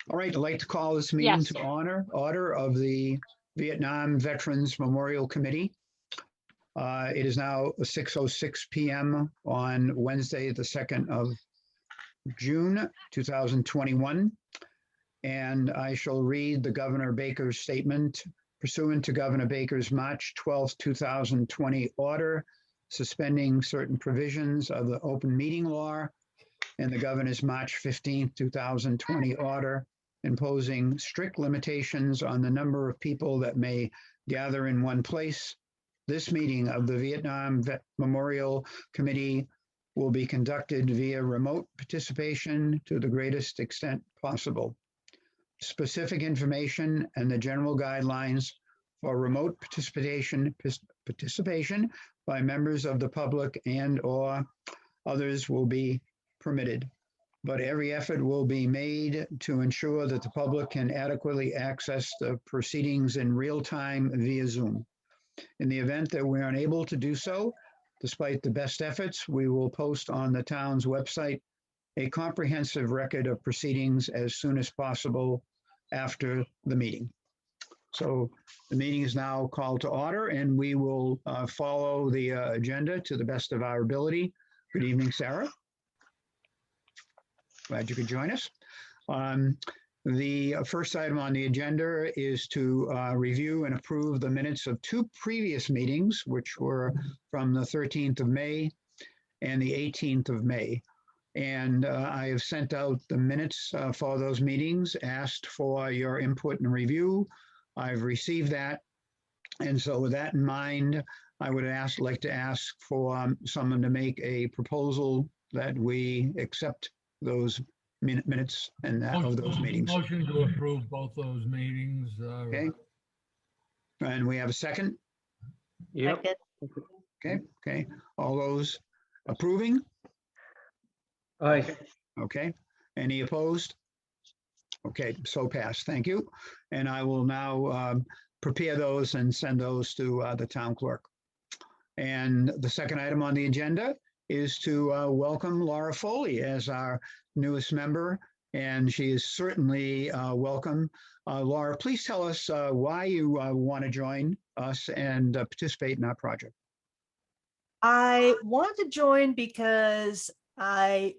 All right, I'd like to call this meeting Yes. to order of the Vietnam Veterans Memorial Committee. It is now 6:06 p.m. on Wednesday, the 2nd of June, 2021. And I shall read the Governor Baker's statement pursuant to Governor Baker's March 12th, 2020 order suspending certain provisions of the open meeting law and the governor's March 15th, 2020 order imposing strict limitations on the number of people that may gather in one place. This meeting of the Vietnam Memorial Committee will be conducted via remote participation to the greatest extent possible. Specific information and the general guidelines for remote participation by members of the public and/or others will be permitted, but every effort will be made to ensure that the public can adequately access the proceedings in real time via Zoom. In the event that we're unable to do so, despite the best efforts, we will post on the town's website a comprehensive record of proceedings as soon as possible after the meeting. So the meeting is now called to order and we will follow the agenda to the best of our ability. Good evening, Sarah. Glad you could join us. The first item on the agenda is to review and approve the minutes of two previous meetings, which were from the 13th of May and the 18th of May. And I have sent out the minutes for those meetings, asked for your input and review. I've received that. And so with that in mind, I would like to ask for someone to make a proposal that we accept those minutes and of those meetings. Motion to approve both those meetings. Okay. And we have a second? Yep. Okay. All those approving? Aye. Okay. Any opposed? Okay, so passed. Thank you. And I will now prepare those and send those to the town clerk. And the second item on the agenda is to welcome Laura Foley as our newest member, and she is certainly welcome. Laura, please tell us why you want to join us and participate in our project. I want to join because I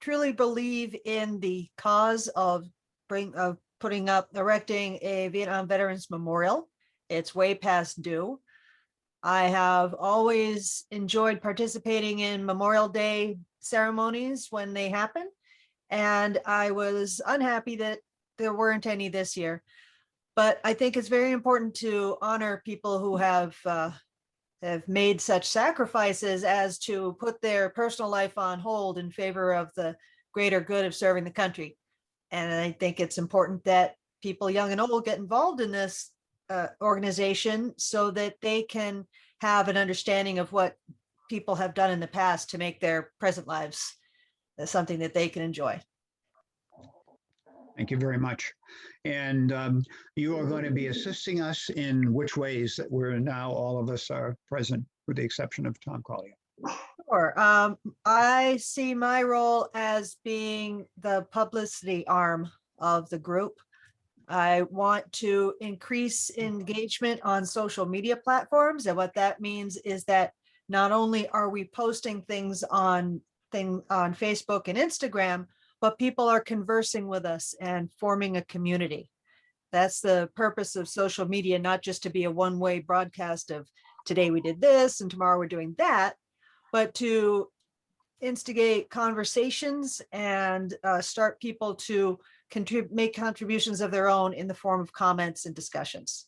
truly believe in the cause of erecting a Vietnam Veterans Memorial. It's way past due. I have always enjoyed participating in Memorial Day ceremonies when they happen, and I was unhappy that there weren't any this year. But I think it's very important to honor people who have made such sacrifices as to put their personal life on hold in favor of the greater good of serving the country. And I think it's important that people young and old get involved in this organization so that they can have an understanding of what people have done in the past to make their present lives something that they can enjoy. Thank you very much. And you are going to be assisting us in which ways that we're now all of us are present, with the exception of Tom Collier. Sure. I see my role as being the publicity arm of the group. I want to increase engagement on social media platforms. And what that means is that not only are we posting things on Facebook and Instagram, but people are conversing with us and forming a community. That's the purpose of social media, not just to be a one-way broadcast of today we did this and tomorrow we're doing that, but to instigate conversations and start people to make contributions of their own in the form of comments and discussions.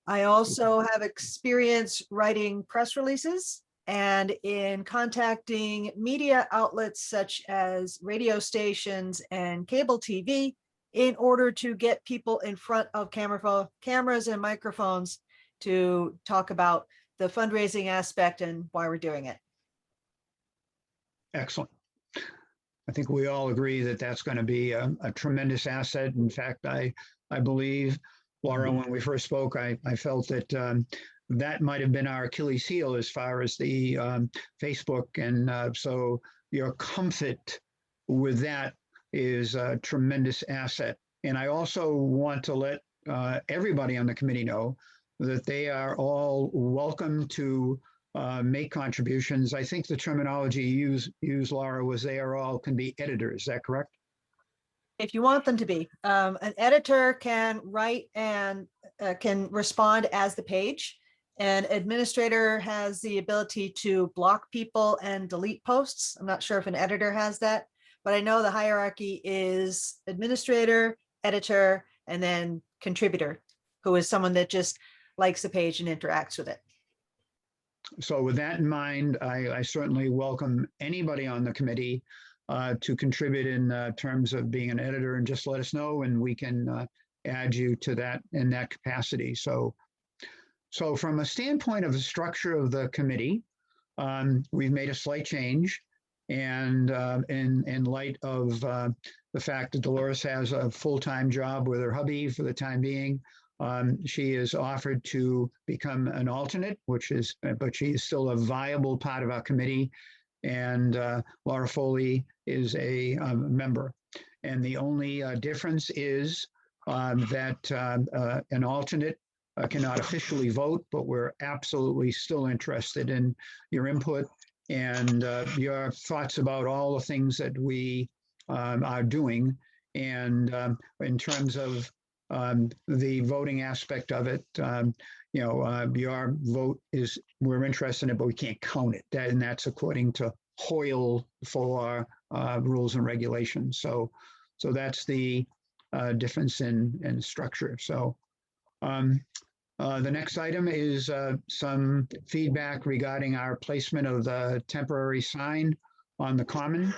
I also have experience writing press releases and in contacting media outlets such as radio stations and cable TV in order to get people in front of cameras and microphones to talk about the fundraising aspect and why we're doing it. Excellent. I think we all agree that that's going to be a tremendous asset. In fact, I believe, Laura, when we first spoke, I felt that that might have been our Achilles heel as far as the Facebook. And so your comfort with that is a tremendous asset. And I also want to let everybody on the committee know that they are all welcome to make contributions. I think the terminology you use, Laura, was they are all can be editors. Is that correct? If you want them to be, an editor can write and can respond as the page. An administrator has the ability to block people and delete posts. I'm not sure if an editor has that, but I know the hierarchy is administrator, editor, and then contributor, who is someone that just likes the page and interacts with it. So with that in mind, I certainly welcome anybody on the committee to contribute in terms of being an editor, and just let us know and we can add you to that in that capacity. So from a standpoint of the structure of the committee, we've made a slight change. And in light of the fact that Dolores has a full-time job with her hubby for the time being, she is offered to become an alternate, but she is still a viable part of our committee. And Laura Foley is a member. And the only difference is that an alternate cannot officially vote, but we're absolutely still interested in your input and your thoughts about all the things that we are doing. And in terms of the voting aspect of it, your vote is, we're interested in it, but we can't count it. And that's according to Hoyle for rules and regulations. So that's the difference in structure. So the next item is some feedback regarding our placement of the temporary sign on the common.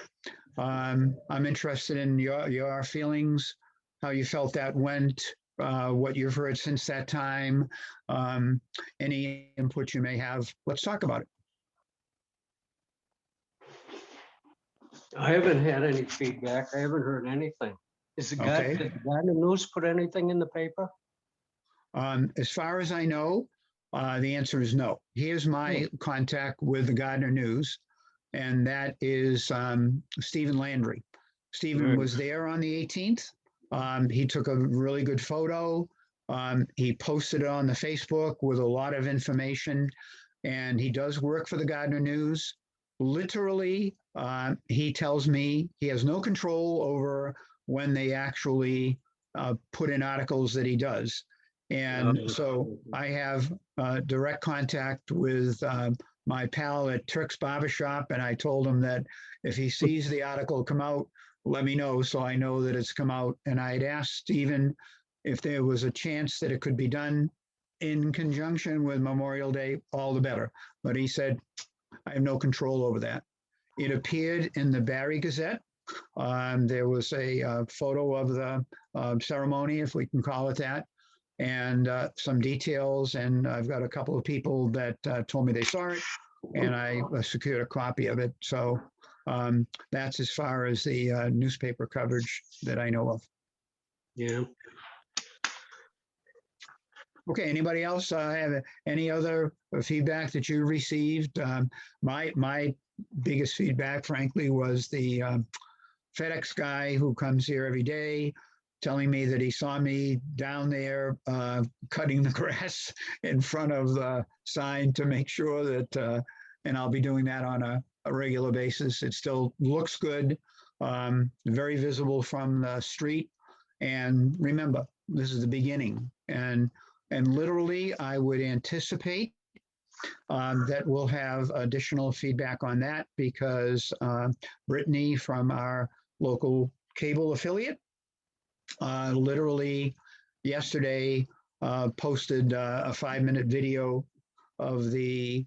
I'm interested in your feelings, how you felt that went, what you've heard since that time, any input you may have. Let's talk about it. I haven't had any feedback. I haven't heard anything. Is the Okay. did the Gardner News put anything in the paper? As far as I know, the answer is no. Here's my contact with the Gardner News, and that is Stephen Landry. Stephen Right. was there on the 18th. He took a really good photo. He posted it on the Facebook with a lot of information, and he does work for the Gardner News. Literally, he tells me he has no control over when they actually put in articles that he does. And so I have direct contact with my pal at Turk's Barbershop, and I told him that if he sees the article come out, let me know so I know that it's come out. And I had asked Stephen if there was a chance that it could be done in conjunction with Memorial Day, all the better. But he said, I have no control over that. It appeared in the Barry Gazette. There was a photo of the ceremony, if we can call it that, and some details. And I've got a couple of people that told me they saw it, and I secured a copy of it. So that's as far as the newspaper coverage that I know of. Yeah. Okay, anybody else have any other feedback that you received? My biggest feedback, frankly, was the FedEx guy who comes here every day telling me that he saw me down there cutting the grass in front of the sign to make sure that, and I'll be doing that on a regular basis. It still looks good, very visible from the street. And remember, this is the beginning. And literally, I would anticipate that we'll have additional feedback on that because Brittany from our local cable affiliate literally yesterday posted a 5-minute video of the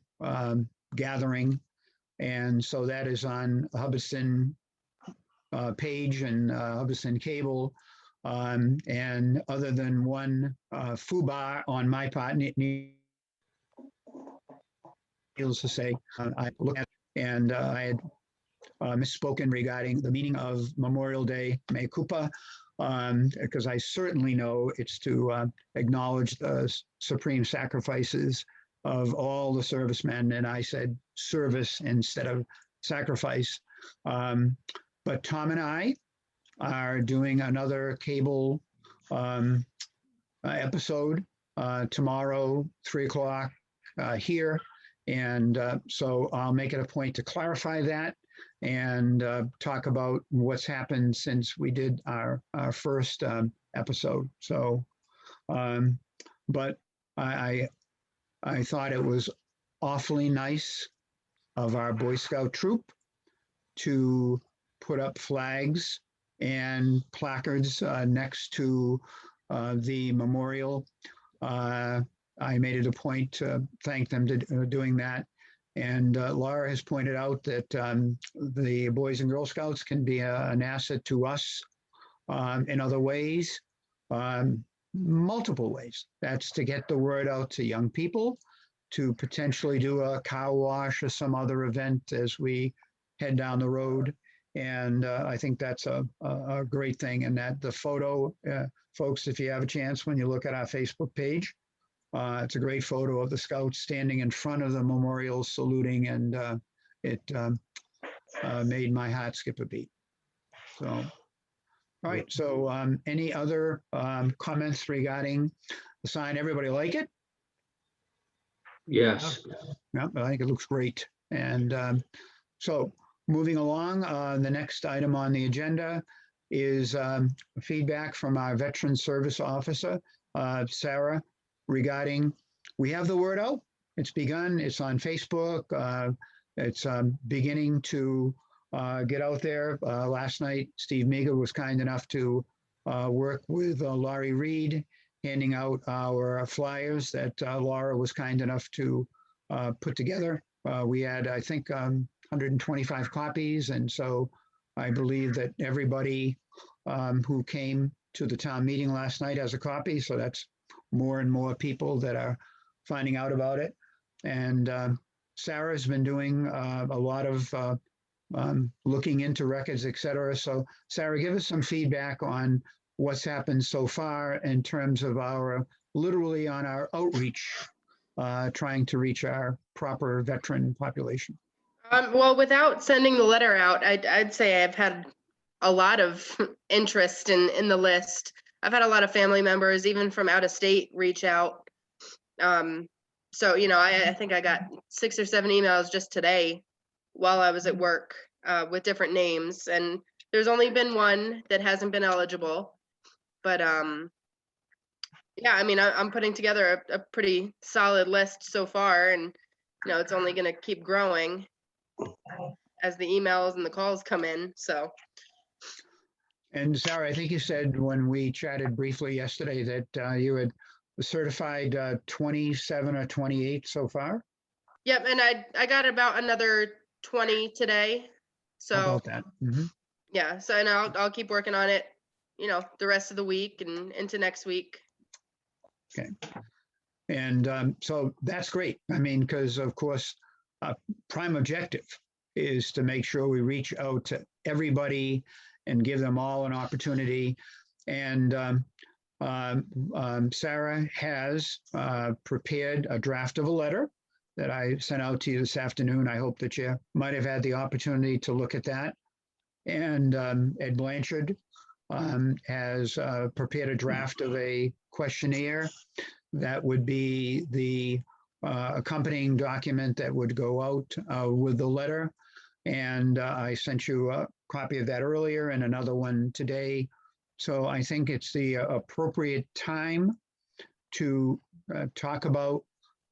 gathering. And so that is on Hubbardston page and Hubbardston cable. And other than one foobar on my part, needless to say, I looked at and I had misspoken regarding the meaning of Memorial Day, Mea Culpa, because I certainly know it's to acknowledge the supreme sacrifices of all the servicemen. And I said service instead of sacrifice. But Tom and I are doing another cable episode tomorrow, 3 o'clock here. And so I'll make it a point to clarify that and talk about what's happened since we did our first episode. So, but I thought it was awfully nice of our Boy Scout troop to put up flags and placards next to the memorial. I made it a point to thank them to doing that. And Laura has pointed out that the Boys and Girl Scouts can be an asset to us in other ways, multiple ways. That's to get the word out to young people, to potentially do a car wash or some other event as we head down the road. And I think that's a great thing. And that the photo, folks, if you have a chance, when you look at our Facebook page, it's a great photo of the Scouts standing in front of the memorial saluting, and it made my heart skip a beat. So, all right. So any other comments regarding the sign? Everybody like it? Yes. Yeah, I think it looks great. And so moving along, the next item on the agenda is feedback from our Veteran Service Officer, Sarah, regarding, we have the word out. It's begun. It's on Facebook. It's beginning to get out there. Last night, Steve Meager was kind enough to work with Laurie Reed, handing out our flyers that Laura was kind enough to put together. We had, I think, 125 copies. And so I believe that everybody who came to the town meeting last night has a copy. So that's more and more people that are finding out about it. And Sarah's been doing a lot of looking into records, et cetera. So Sarah, give us some feedback on what's happened so far in terms of our, literally on our outreach, trying to reach our proper veteran population. Well, without sending the letter out, I'd say I've had a lot of interest in the list. I've had a lot of family members, even from out of state, reach out. So, you know, I think I got 6 or 7 emails just today while I was at work with different names. And there's only been one that hasn't been eligible. But yeah, I mean, I'm putting together a pretty solid list so far. And, you know, it's only going to keep growing as the emails and the calls come in. So. And Sarah, I think you said when we chatted briefly yesterday that you had certified 27 or 28 so far. Yep, and I got about another 20 today. How So about that? Mhm. yeah, so and I'll keep working on it, you know, the rest of the week and into next week. And so that's great. I mean, because of course, prime objective is to make sure we reach out to everybody and give them all an opportunity. And Sarah has prepared a draft of a letter that I sent out to you this afternoon. I hope that you might have had the opportunity to look at that. And Ed Blanchard has prepared a draft of a questionnaire that would be the accompanying document that would go out with the letter. And I sent you a copy of that earlier and another one today. So I think it's the appropriate time to talk about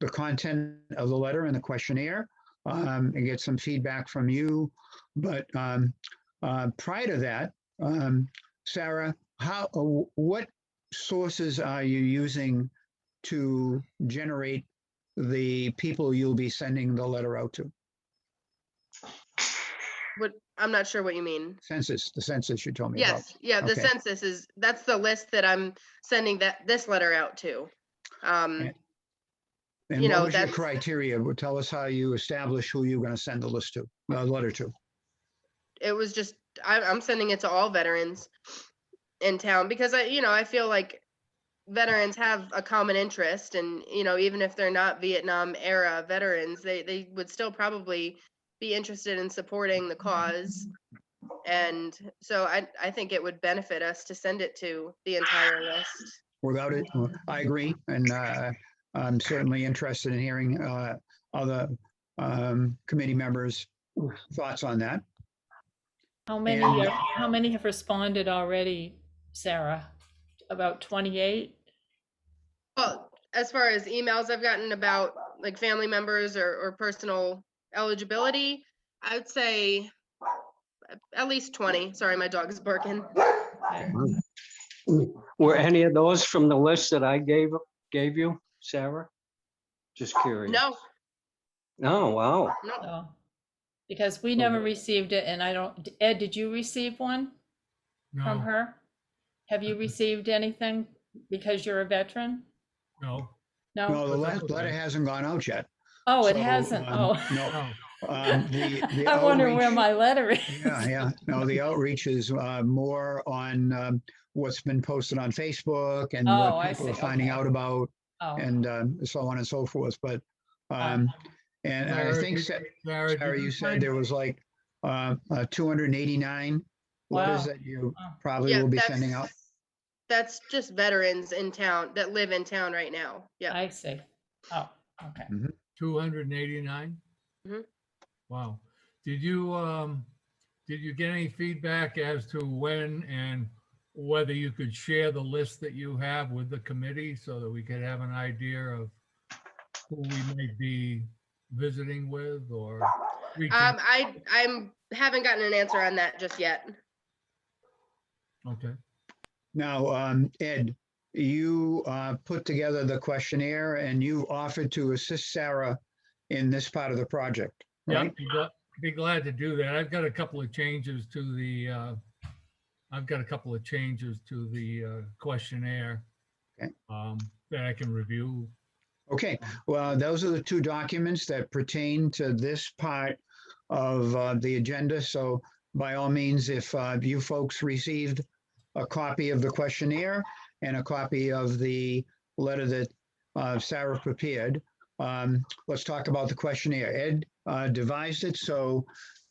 the content of the letter and the questionnaire and get some feedback from you. But prior to that, Sarah, what sources are you using to generate the people you'll be sending the letter out to? What, I'm not sure what you mean. Census, the census you told me about. Yes, yeah, the Okay. census that's the list that I'm sending this letter out to. And you what know, was your that's- criteria? Well, tell us how you establish who you're going to send the list to, letter to. It was just I'm sending it to all veterans in town because I feel like veterans have a common interest, and even if they're not Vietnam era veterans, they would still probably be interested in supporting the cause. And so I think it would benefit us to send it to the entire list. Without it, I agree. And I'm certainly interested in hearing other committee members' thoughts on that. How many, And- how many have responded already, Sarah? About 28? Well, as far as emails I've gotten about like family members or personal eligibility, I would say at least 20. Sorry, my dog is barking. Okay. Were any of those from the list that I gave you, Sarah? Just curious. No, Oh, wow. no. So, because we never received it and I don't, Ed, did you receive one from No, her? Have you received anything because you're a veteran? no, No, No? the letter hasn't gone out yet. Oh, it So, hasn't. Oh, No. no. The I wonder where outreach- my letter is. Yeah. No, the outreach is more on what's been posted on Facebook and Oh, what I people are see. finding Okay. out about Oh, and so on and so forth. But, and I Sarah, think, did- Sarah, did you said find- there was like 289 letters Wow. that you Wow. probably Yeah, will be sending out. that's just veterans in town that live in town right now. Yeah. I see. Oh, okay. 289? Mhm. Wow. Did you get any feedback as to when and whether you could share the list that you have with the committee so that we could have an idea of who we might be visiting with or reaching? I'm haven't gotten an answer on that just yet. Okay. Now, Ed, you put together the questionnaire and you offered to assist Sarah in this part of the project, Yeah, right? be glad to do that. I've got a couple of changes to the questionnaire. Okay. That I can review. Okay, well, those are the two documents that pertain to this part of the agenda. So by all means, if you folks received a copy of the questionnaire and a copy of the letter that Sarah prepared, let's talk about the questionnaire. Ed devised it, so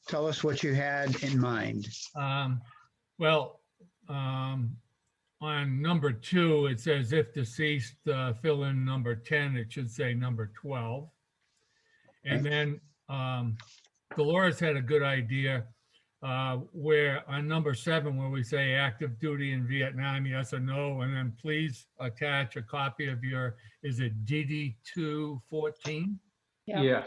tell us what you had in mind. Well, on number 2, it says if deceased, fill in number 10, it should say number 12. And then Dolores had a good idea where on number 7, where we say active duty in Vietnam, yes or no, and then please attach a copy of your, is it DD 214? Yeah.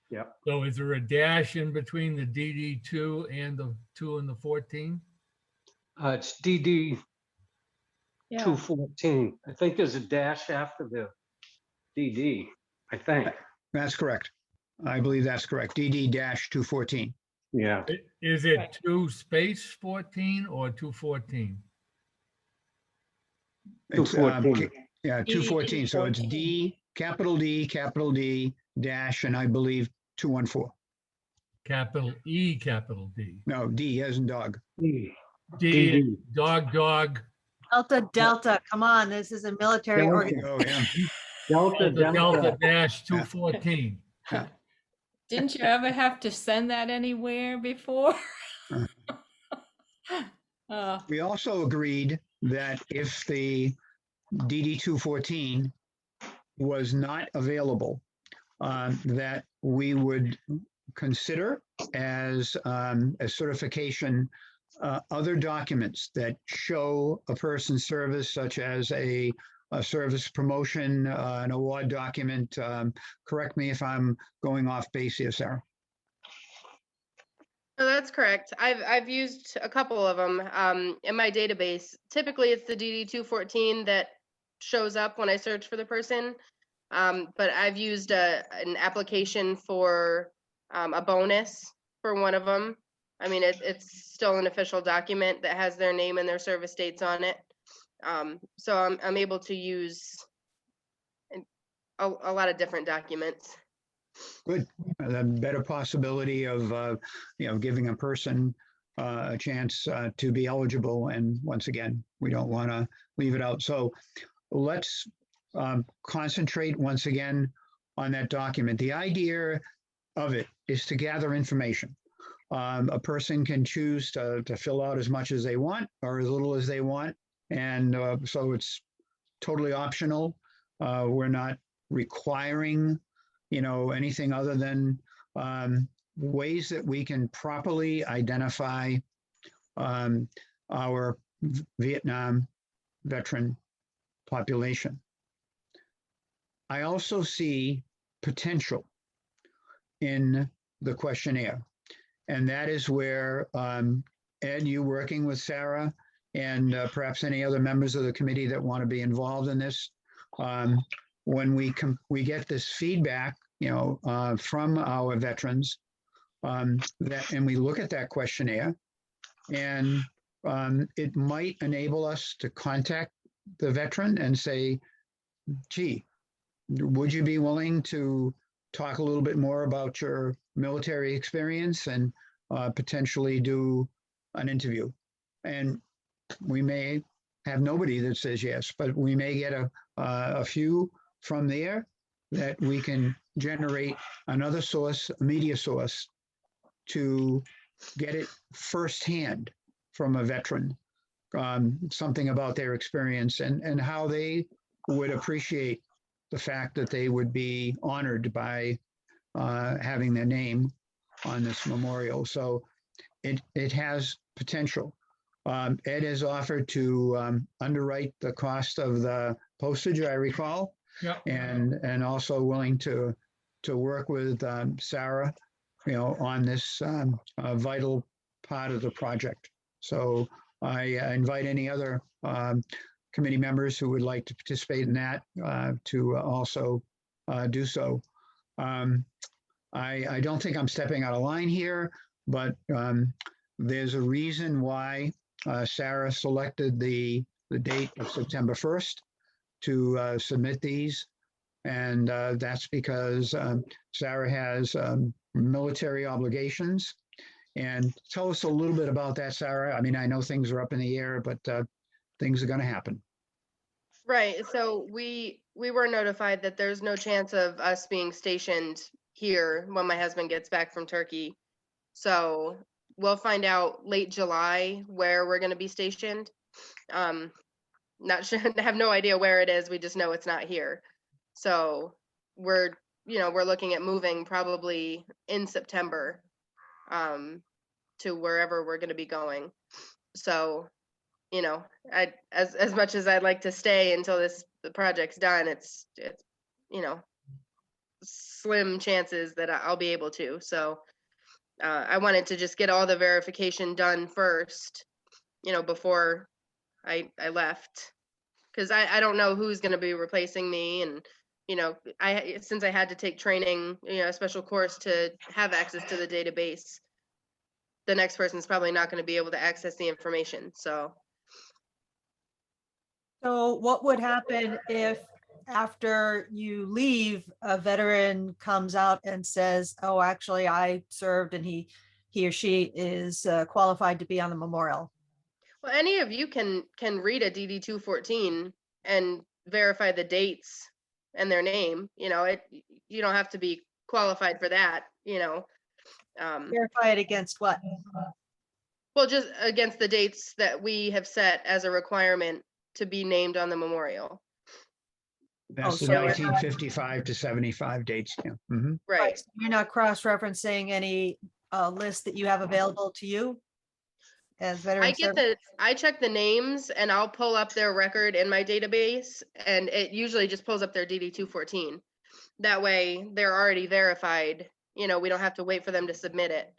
Yeah. So is there a dash in between the DD 2 and the 2 and the 14? It's DD Yeah. 214. I think there's a dash after the DD, I think. That's correct. I believe that's correct. DD-214. Yeah. Is it Right. 2 space 14 or 214? It's, 214. Yeah, 214. So it's 214. D, capital D, dash, and I believe 214. Capital E, capital D. No, D as in dog. D, DD. dog, Delta, Delta, come on, this is a military Delta. organization. Oh, yeah. Delta, Delta Delta. dash 214. Didn't you ever have to send that anywhere before? We also agreed that if the DD-214 was not available, that we would consider as a certification other documents that show a person's service, such as a service promotion, an award document. Correct me if I'm going off base here, Sarah. No, that's correct. I've used a couple of them in my database. Typically, it's the DD-214 that shows up when I search for the person. But I've used an application for a bonus for one of them. I mean, it's still an official document that has their name and their service dates on it. So I'm able to use a lot of different documents. Good. A better possibility of, giving a person a chance to be eligible. And once again, we don't want to leave it out. So let's concentrate once again on that document. The idea of it is to gather information. A person can choose to fill out as much as they want or as little as they want. And so it's totally optional. We're not requiring, anything other than ways that we can properly identify our Vietnam veteran population. I also see potential in the questionnaire. And that is where, Ed, you working with Sarah and perhaps any other members of the committee that want to be involved in this. When we get this feedback, from our veterans, and we look at that questionnaire, and it might enable us to contact the veteran and say, gee, would you be willing to talk a little bit more about your military experience and potentially do an interview? And we may have nobody that says yes, but we may get a few from there that we can generate another source, a media source, to get it firsthand from a veteran, something about their experience and how they would appreciate the fact that they would be honored by having their name on this memorial. So it has potential. Ed has offered to underwrite the cost of the postage, I recall, Yep. and also willing to work with Sarah, on this vital part of the project. So I invite any other committee members who would like to participate in that to also do so. I don't think I'm stepping out of line here, but there's a reason why Sarah selected the date of September 1st to submit these. And that's because Sarah has military obligations. And tell us a little bit about that, Sarah. I mean, I know things are up in the air, but things are going to happen. Right. So we were notified that there's no chance of us being stationed here when my husband gets back from Turkey. So we'll find out late July where we're going to be stationed. Not sure, I have no idea where it is. We just know it's not here. So we're looking at moving probably in September to wherever we're going to be going. So, as much as I'd like to stay until the project's done, it's slim chances that I'll be able to. So I wanted to just get all the verification done first, before I left, because I don't know who's going to be replacing me. And, since I had to take training, a special course to have access to the database, the next person's probably not going to be able to access the information. So what would happen if after you leave, a veteran comes out and says, oh, actually I served, and he or she is qualified to be on the memorial? well, any of you can read a DD 214 and verify the dates and their name. You don't have to be qualified for that. Verify it against what? Well, just against the dates that we have set as a requirement to be named on the memorial. That's the so we're not- 1955 to 75 dates. Yeah. Mhm. Right. So you're not cross-referencing any list that you have available to you as veteran service? I check the names and I'll pull up their record in my database, and it usually just pulls up their DD 214. That way they're already verified. We don't have to wait for them to submit it.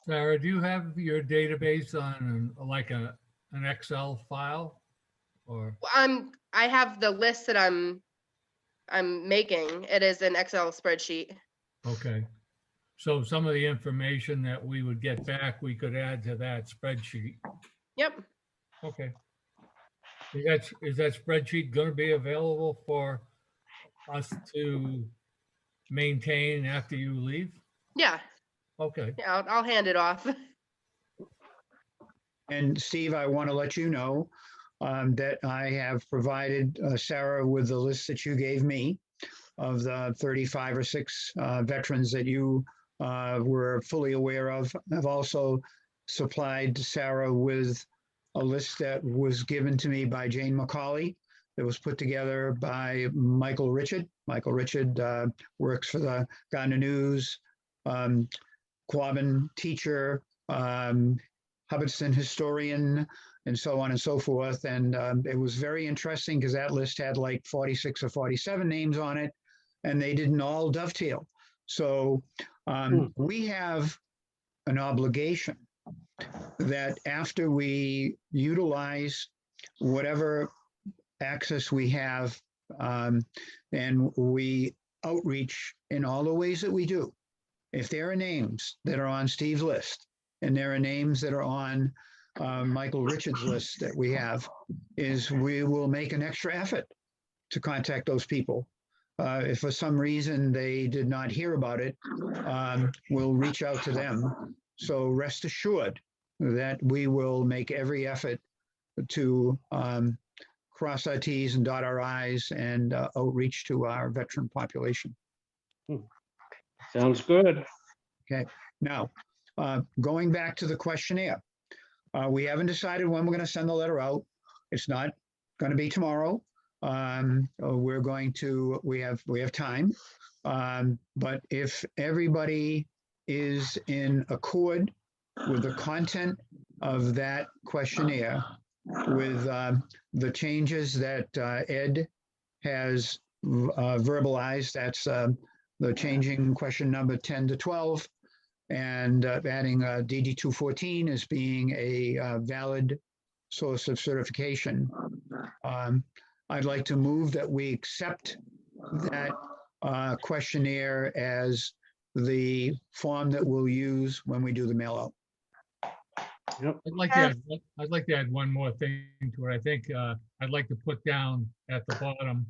Sarah, do you have your database on an Excel file? Or, I have the list that I'm making. It is an Excel spreadsheet. okay. So some of the information that we would get back, we could add to that spreadsheet. Yep. Okay. Is that spreadsheet going to be available for us to maintain after you leave? Yeah. Okay. Yeah. I'll hand it off. And Steve, I want to let you know that I have provided Sarah with the list that you gave me of the 35 or 6 veterans that you we're fully aware of. I've also supplied Sarah with a list that was given to me by Jane McCauley. That was put together by Michael Richard. Michael Richard works for the Gardner News, Quabbin teacher, Hubbardston historian, and so on and so forth. And it was very interesting because that list had like 46 or 47 names on it, and they didn't all dovetail. So we have an obligation that after we utilize whatever access we have, and we outreach in all the ways that we do. If there are names that are on Steve's list, and there are names that are on Michael Richards' list that we have, is we will make an extra effort to contact those people. If for some reason they did not hear about it, we'll reach out to them. So rest assured that we will make every effort to cross our T's and dot our I's and outreach to our veteran population. Sounds good. Okay, now, going back to the questionnaire, we haven't decided when we're going to send the letter out. It's not going to be tomorrow. We're going to, we have time. But if everybody is in accord with the content of that questionnaire, with the changes that Ed has verbalized, that's the changing question number 10 to 12, and adding DD 214 as being a valid source of certification. I'd like to move that we accept that questionnaire as the form that we'll use when we do the mail out. Yep. I'd like to add one more thing to it. I think I'd like to put down at the bottom,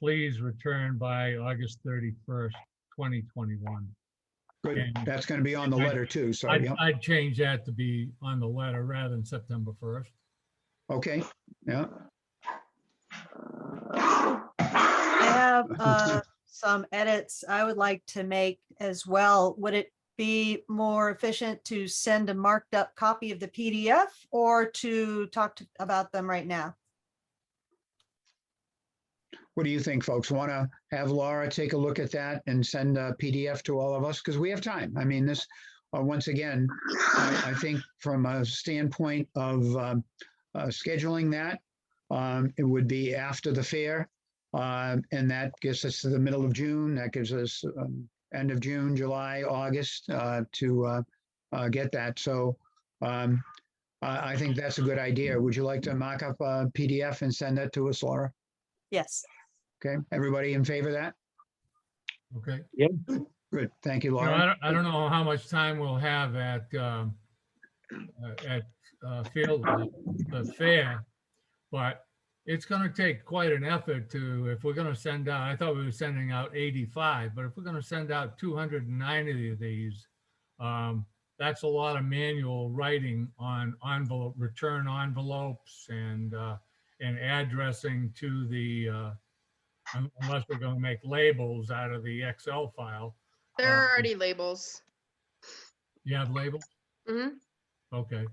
please return by August 31st, 2021. Good, And that's going to be on the letter too, so, yeah. I'd change that to be on the letter rather than September 1st. Okay, yeah. I have some edits I would like to make as well. Would it be more efficient to send a marked up copy of the PDF or to talk about them right now? What do you think, folks? Want to have Laura take a look at that and send a PDF to all of us? Because we have time. I mean, this, once again, I think from a standpoint of scheduling that, it would be after the fair. And that gets us to the middle of June. That gives us end of June, July, August to get that. So I think that's a good idea. Would you like to mock up a PDF and send that to us, Laura? Yes. Okay, everybody in favor of that? Okay. Good, thank you, You know, Laura. I don't know how much time we'll have at field, the fair, but it's going to take quite an effort to, if we're going to send out, I thought we were sending out 85, but if we're going to send out 290 of these, that's a lot of manual writing on envelope, return envelopes and addressing to the, unless we're going to make labels out of the Excel file. There are already labels. You have labels? Hmm. Okay.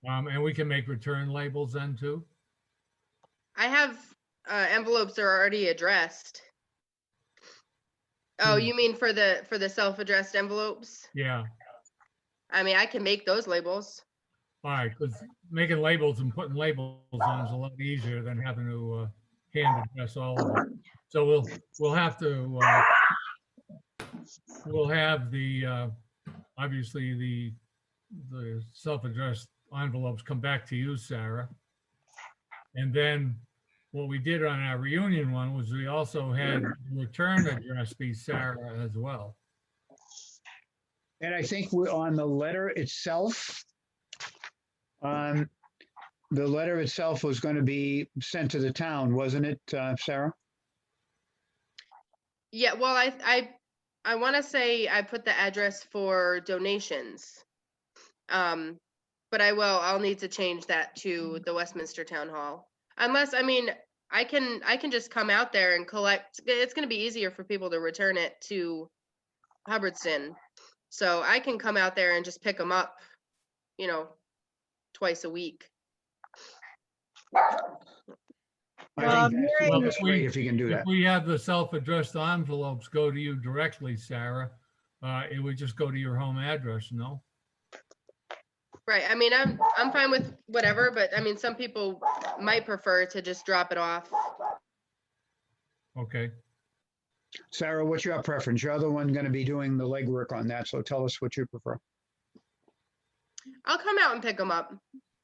And we can make return labels then too? I have envelopes that are already addressed. Oh, you mean for the self-addressed envelopes? Yeah. I mean, I can make those labels. All right, because making labels and putting labels on is a lot easier than having to hand address all of them. So we'll have to we'll have the obviously the self-addressed envelopes come back to you, Sarah. And then what we did on our reunion one was we also had return address be Sarah as well. And I think we're on the letter itself. The letter itself was going to be sent to the town, wasn't it, Sarah? Yeah, well, I want to say I put the address for donations. But I'll need to change that to the Westminster Town Hall. Unless, I mean, I can just come out there and collect. It's going to be easier for people to return it to Hubbardston. So I can come out there and just pick them up, you know, twice a week. I think Well, that's great if you can do If that. we have the self-addressed envelopes go to you directly, Sarah, it would just go to your home address, no? Right. I mean, I'm fine with whatever, but I mean, some people might prefer to just drop it off. Okay. Sarah, what's your preference? You're the one going to be doing the legwork on that, so tell us what you prefer. I'll come out and pick them up.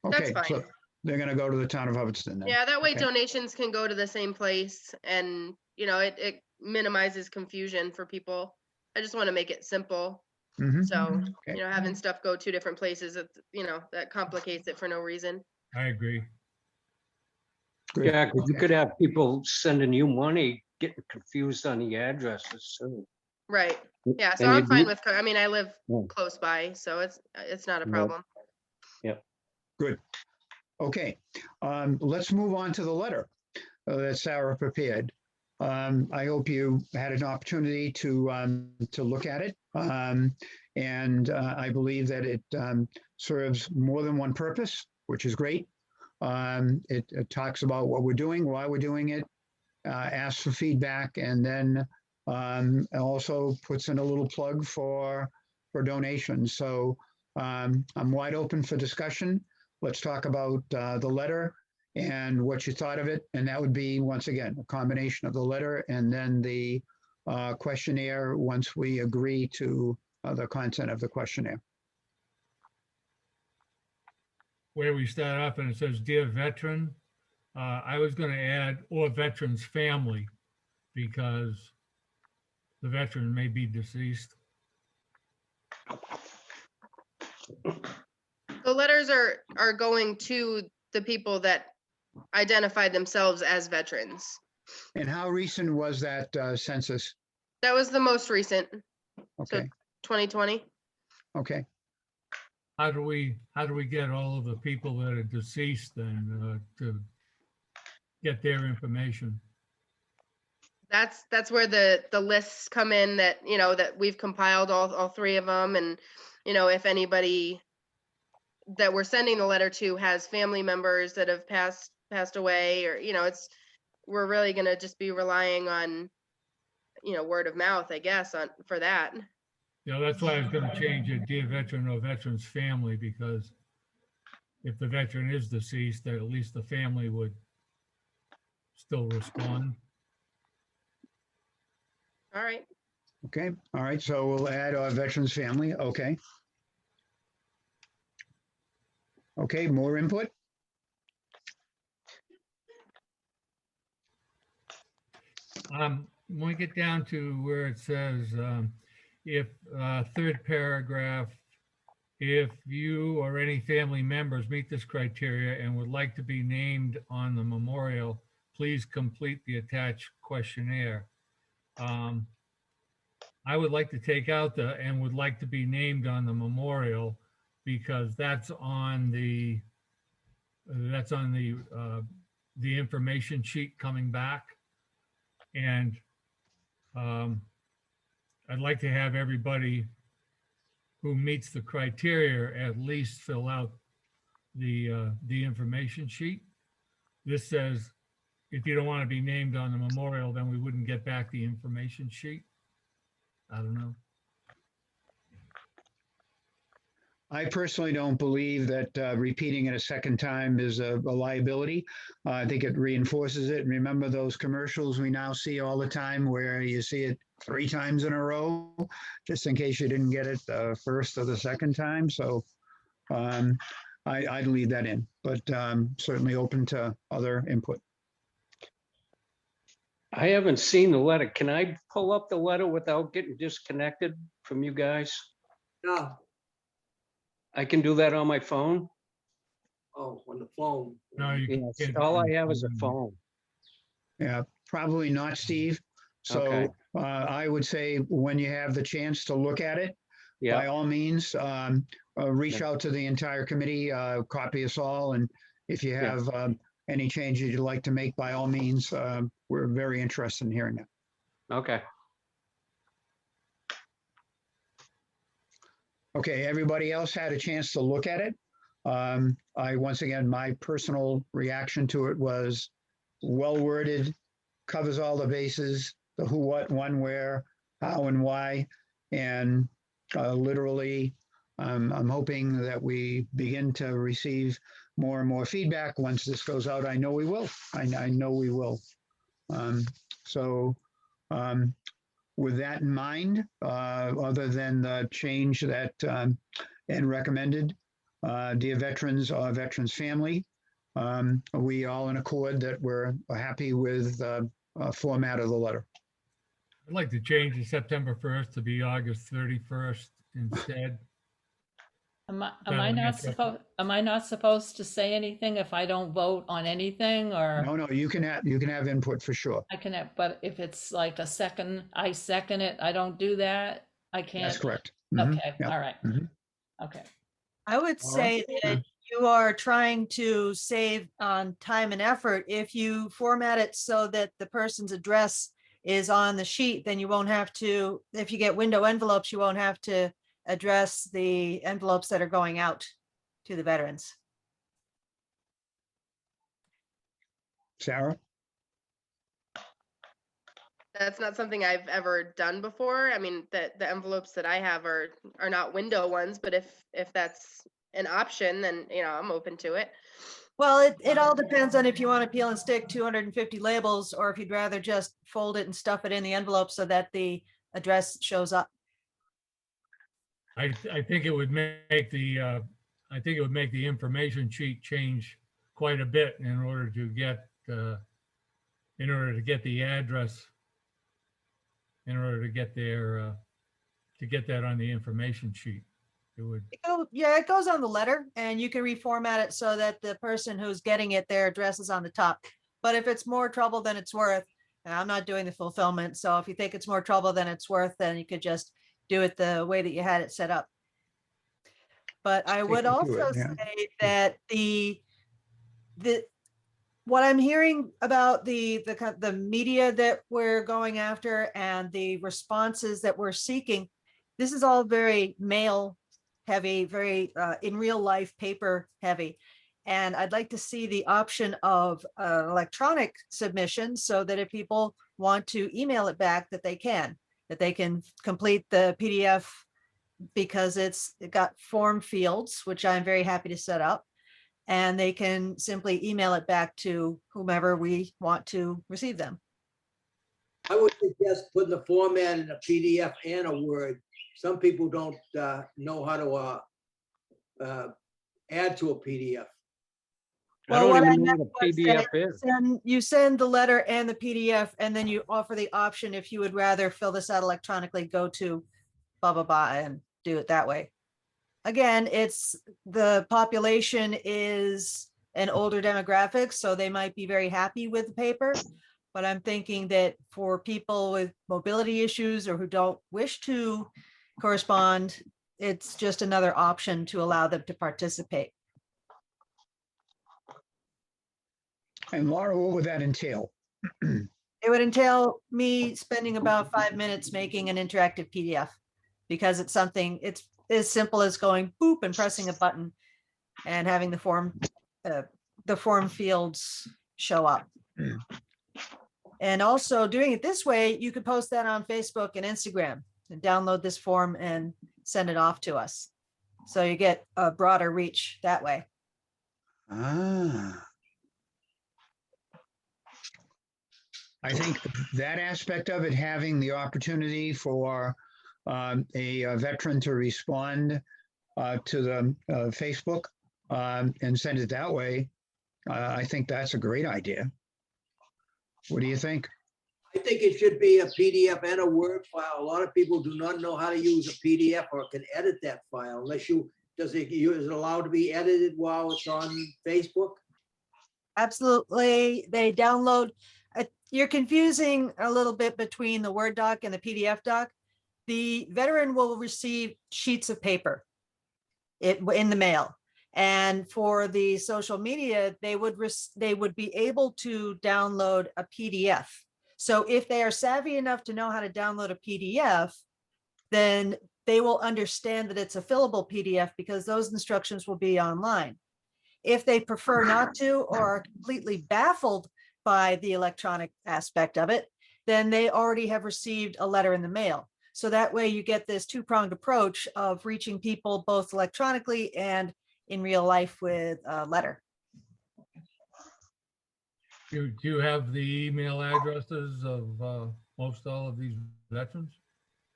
That's Okay, so fine. they're going to go to the town of Hubbardston then? Yeah, that way Okay. donations can go to the same place and, you know, it minimizes confusion for people. I just want to make it simple. Mhm. So, Okay. you know, having stuff go two different places, you know, that complicates it for no reason. I agree. Good. Yeah, because you Okay. could have people sending you money, getting confused on the addresses too. Right. Yeah, so And I'm you fine do- with, I mean, I live Yeah. close by, so it's not a Yeah. problem. Good. Okay, let's move on to the letter that Sarah prepared. I hope you had an opportunity to look at it. And I believe that it serves more than one purpose, which is great. It talks about what we're doing, why we're doing it, asks for feedback, and then also puts in a little plug for donations. So I'm wide open for discussion. Let's talk about the letter and what you thought of it. And that would be, once again, a combination of the letter and then the questionnaire once we agree to the content of the questionnaire. Where we start off and it says, "Dear veteran," I was going to add, "or veteran's family," because the veteran may be deceased. The letters are going to the people that identified themselves as veterans. And how recent was that census? That was the most recent, Okay, 2020. okay. How do we get all of the people that are deceased then to get their information? That's where the lists come in that, you know, that we've compiled all three of them. And, you know, if anybody that we're sending the letter to has family members that have passed away, or, you know, we're really going to just be relying on, you know, word of mouth, I guess, for that. You know, that's why I was going to change it, "Dear veteran" or veteran's family, because if the veteran is deceased, that at least the family would still respond. All right. Okay, all right, so we'll add our veterans family, okay. Okay, more input? When we get down to where it says, if, third paragraph, "If you or any family members meet this criteria and would like to be named on the memorial, please complete the attached questionnaire." I would like to take out the "and would like to be named on the memorial," because that's on the information sheet coming back. And I'd like to have everybody who meets the criteria at least fill out the information sheet. This says, if you don't want to be named on the memorial, then we wouldn't get back the information sheet. I don't know. I personally don't believe that repeating it a second time is a liability. I think it reinforces it. And remember those commercials we now see all the time where you see it 3 times in a row, just in case you didn't get it the first or the second time. So I'd leave that in, but certainly open to other input. I haven't seen the letter. Can I pull up the letter without getting disconnected from you guys? Yeah. I can do that on my phone? Oh, on the phone. No, you Yes, can't. all I have is a phone. Yeah, probably not, Steve. So Okay. I would say when you have the chance to look at it, by Yeah, all means, reach out to the entire committee, copy us all, and if you Yeah. have any changes you'd like to make, by all means, we're very interested in hearing that. okay. Okay, everybody else had a chance to look at it. Once again, my personal reaction to it was well worded, covers all the bases, the who, what, when, where, how, and why. And literally, I'm hoping that we begin to receive more and more feedback once this goes out. I know we will. I know we will. So with that in mind, other than the change that Ed recommended, dear veterans, our veterans family, we all in accord that we're happy with the format of the letter. I'd like to change the September 1st to be August 31st instead. Am I That not supposed to say anything if I don't vote on anything, or No, you can have input for sure. I can have, but if it's like a second, I second it, I don't do that, I can't. That's correct. Mhm. Okay, Yeah. all right. Mhm. Okay. I would All right. say that you are trying to save on time and effort. If you format it so that the person's address is on the sheet, then you won't have to, if you get window envelopes, you won't have to address the envelopes that are going out to the veterans. Sarah? That's not something I've ever done before. I mean, the envelopes that I have are not window ones, but if that's an option, then, you know, I'm open to it. Well, it all depends on if you want to peel and stick 250 labels, or if you'd rather just fold it and stuff it in the envelope so that the address shows up. I think it would make the information sheet change quite a bit in order to get the address, in order to get their to get that on the information sheet. It would. Yeah, it goes on the letter, and you can reformat it so that the person who's getting it, their address is on the top. But if it's more trouble than it's worth, and I'm not doing the fulfillment, so if you think it's more trouble than it's worth, then you could just do it the way that you had it set up. But I would Take you to also it, yeah. say that the what I'm hearing about the media that we're going after and the responses that we're seeking, this is all very mail heavy, very in real life paper heavy. And I'd like to see the option of electronic submission so that if people want to email it back, that they can complete the PDF, because it got form fields, which I'm very happy to set up. And they can simply email it back to whomever we want to receive them. I would suggest putting the format in a PDF and a Word. Some people don't know how to add to a PDF. I Well, don't what I even know meant what a was PDF is. you send the letter and the PDF, and then you offer the option, if you would rather fill this out electronically, go to blah, blah, blah, and do it that way. Again, the population is an older demographic, so they might be very happy with the paper. But I'm thinking that for people with mobility issues or who don't wish to correspond, it's just another option to allow them to participate. And Laura, what would that entail? It would entail me spending about 5 minutes making an interactive PDF, because it's something, it's as simple as going boop and pressing a button and having the form fields show up. And also doing it this way, you could post that on Facebook and Instagram and download this form and send it off to us. So you get a broader reach that way. Ah. I think that aspect of it, having the opportunity for a veteran to respond to the Facebook and send it that way, I think that's a great idea. What do you think? I think it should be a PDF and a Word file. A lot of people do not know how to use a PDF or can edit that file unless is it allowed to be edited while it's on Facebook? Absolutely. They download. You're confusing a little bit between the Word doc and the PDF doc. The veteran will receive sheets of paper in the mail. And for the social media, they would be able to download a PDF. So if they are savvy enough to know how to download a PDF, then they will understand that it's a fillable PDF because those instructions will be online. If they prefer not to or are completely baffled by the electronic aspect of it, then they already have received a letter in the mail. So that way you get this two-pronged approach of reaching people both electronically and in real life with a letter. Do you have the email addresses of most all of these veterans?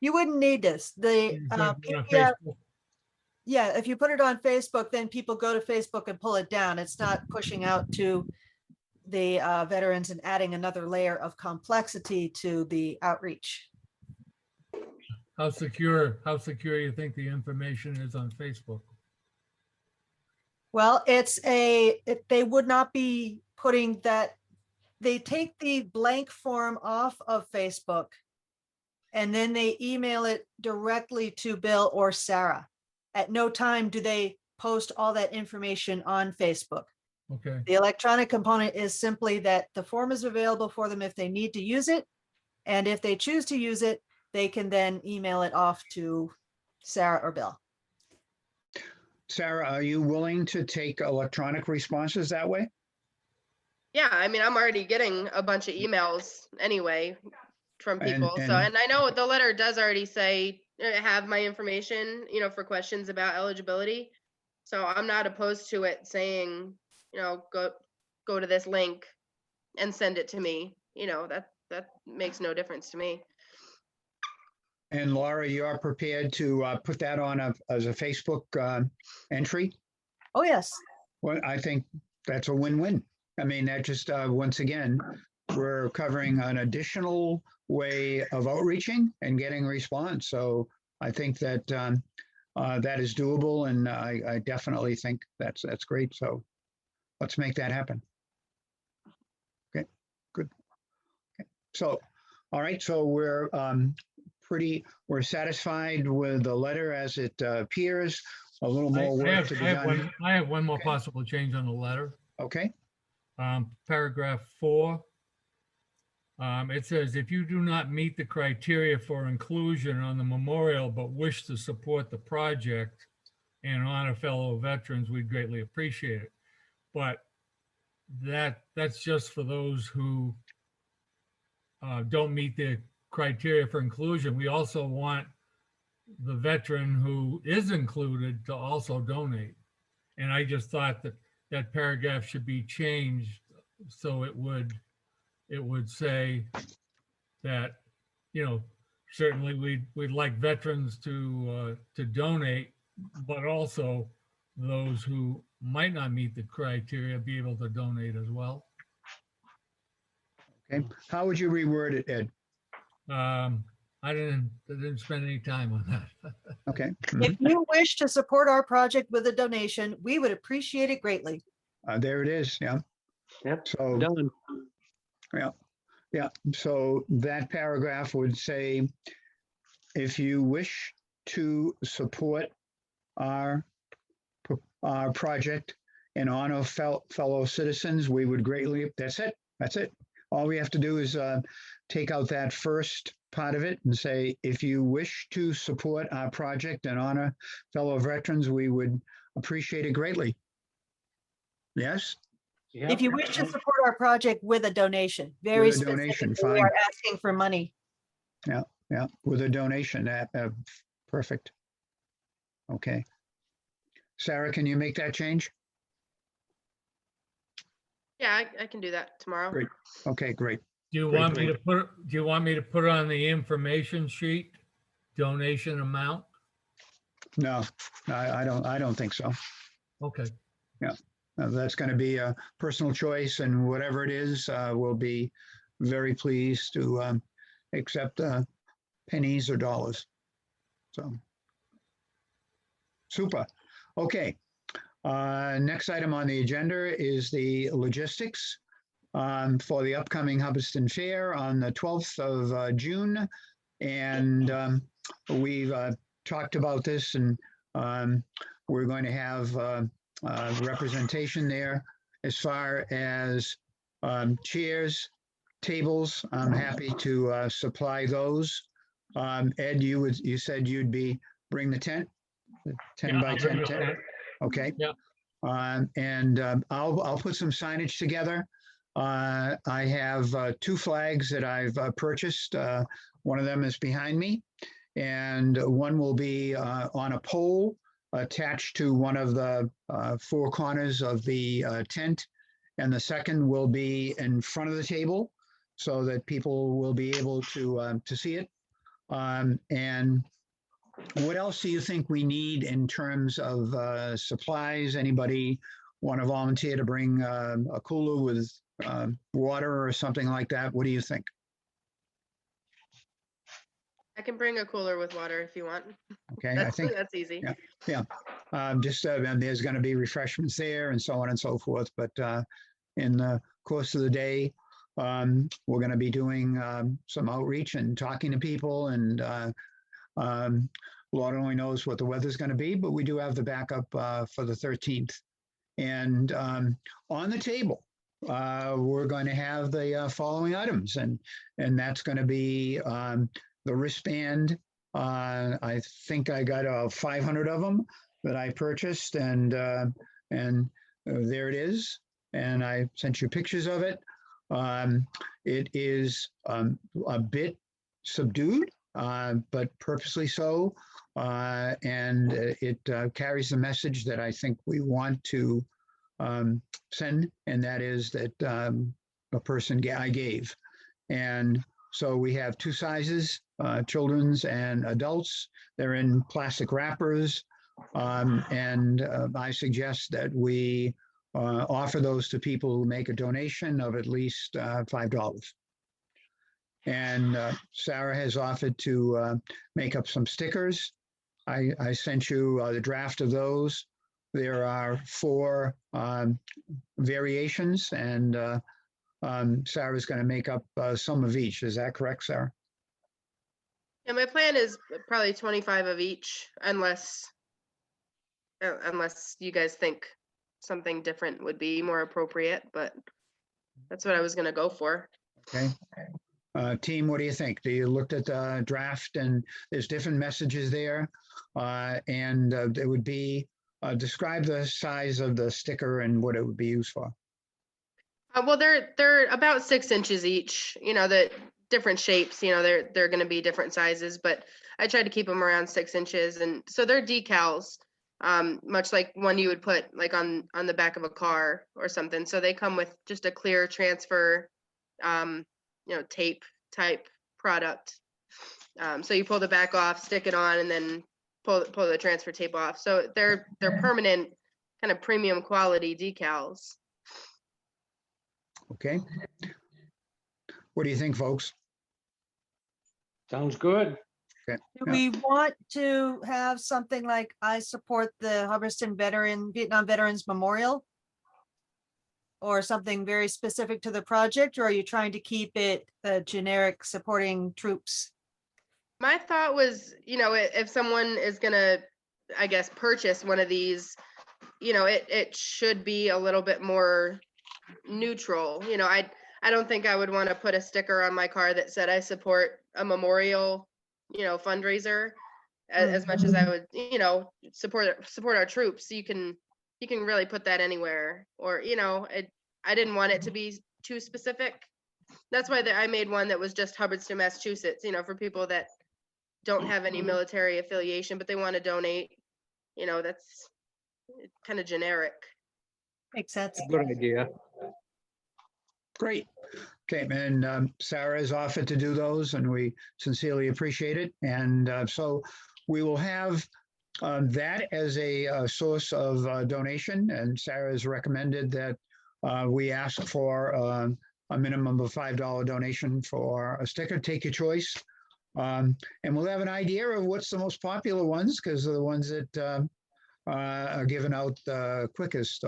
You wouldn't need this. The Is that on PDF, Facebook? yeah, if you put it on Facebook, then people go to Facebook and pull it down. It's not pushing out to the veterans and adding another layer of complexity to the outreach. How secure you think the information is on Facebook? Well, they would not be putting that, they take the blank form off of Facebook and then they email it directly to Bill or Sarah. At no time do they post all that information on Facebook. Okay, The electronic component is simply that the form is available for them if they need to use it. And if they choose to use it, they can then email it off to Sarah or Bill. Sarah, are you willing to take electronic responses that way? Yeah, I mean, I'm already getting a bunch of emails anyway from And- people. So, and I know the letter does already say, have my information, for questions about eligibility. So I'm not opposed to it saying, go to this link and send it to me. That makes no difference to me. And Laura, you are prepared to put that on as a Facebook entry? Oh, yes. Well, I think that's a win-win. I mean, that just, once again, we're covering an additional way of outreaching and getting response. So I think that that is doable, and I definitely think that's great. So let's make that happen. Okay, good. Okay. So, all right, so we're satisfied with the letter as it appears. A little more work to be done. I have one more Okay. possible change on the letter. Okay, Paragraph 4. It says, if you do not meet the criteria for inclusion on the memorial but wish to support the project and honor fellow veterans, we'd greatly appreciate it. But that's just for those who don't meet the criteria for inclusion. We also want the veteran who is included to also donate. And I just thought that paragraph should be changed so it would say that, certainly we'd like veterans to donate, but also those who might not meet the criteria be able to donate as well. okay. How would you reword it, Ed? I didn't spend any time on that. Okay. If you wish to support our project with a donation, we would appreciate it greatly. There it is, yeah. Yep, So, done. yeah, so that paragraph would say, if you wish to support our project and honor fellow citizens, we would greatly, that's it. All we have to do is take out that first part of it and say, if you wish to support our project and honor fellow veterans, we would appreciate it greatly. Yes? If you wish to support our project with a donation, very With a donation, specific, we fine. are asking for money. Yeah, with a donation, perfect. Okay. Sarah, can you make that change? Yeah, I can do that tomorrow. Great. Okay, great. Do you Great, want me to put it on the information sheet, donation amount? No, I don't think so. Okay, That's going to be a personal choice, and whatever it is, we'll be very pleased to accept pennies or dollars. So, super. Okay. Next item on the agenda is the logistics for the upcoming Hubbardston Fair on the 12th of June. And we've talked about this, and we're going to have representation there as far as chairs, tables. I'm happy to supply those. Ed, you said you'd be bring the tent? The 10 Yeah, by I'll bring 10 the tent? tent. Okay. Yeah. I'll put some signage together. I have 2 flags that I've purchased. One of them is behind me, and one will be on a pole attached to one of the 4 corners of the tent. And the second will be in front of the table so that people will be able to see it. And what else do you think we need in terms of supplies? Anybody want to volunteer to bring a cooler with water or something like that? What do you think? I can bring a cooler with water if you want. Okay, I That's, think that's easy. Yeah. And there's going to be refreshments there and so on and so forth. But in the course of the day, we're going to be doing some outreach and talking to people. And Lord only knows what the weather's going to be, but we do have the backup for the 13th. And on the table, we're going to have the following items, and that's going to be the wristband. I think I got 500 of them that I purchased, and there it is. And I sent you pictures of it. It is a bit subdued, but purposely so. And it carries the message that I think we want to send, and that is that a person I gave. And so we have 2 sizes, children's and adults. They're in plastic wrappers. And I suggest that we offer those to people who make a donation of at least $5. And Sarah has offered to make up some stickers. I sent you the draft of those. There are 4 variations, and Sarah's going to make up some of each. Is that correct, Sarah? Yeah, my plan is probably 25 of each, unless you guys think something different would be more appropriate, but that's what I was gonna go for. Okay. Team, what do you think? Do you looked at the draft, and there's different messages there? And it would be, describe the size of the sticker and what it would be used for. Well, they're about 6 inches each. You know, the different shapes. You know, they're going to be different sizes, but I tried to keep them around 6 inches, and so they're decals, much like one you would put like on the back of a car or something. So they come with just a clear transfer, tape type product. So you pull the back off, stick it on, and then pull the transfer tape off. So they're permanent, kind of premium quality decals. Okay. What do you think, folks? Sounds good. Okay. Do we want to have something like I support the Hubbardston Vietnam Veterans Memorial? Or something very specific to the project, or are you trying to keep it generic supporting troops? My thought was, if someone is gonna, I guess, purchase one of these, it should be a little bit more neutral. I don't think I would want to put a sticker on my car that said I support a memorial, fundraiser, as much as I would, support our troops. You can really put that anywhere, or I didn't want it to be too specific. That's why I made one that was just Hubbardston, Massachusetts, for people that don't have any military affiliation, but they want to donate. That's kind of generic. Makes sense. Good idea. Great. Okay, and Sarah has offered to do those, and we sincerely appreciate it. And so we will have that as a source of donation, and Sarah has recommended that we ask for a minimum of $5 donation for a sticker. Take your choice. And we'll have an idea of what's the most popular ones, because they're the ones that are given out the quickest.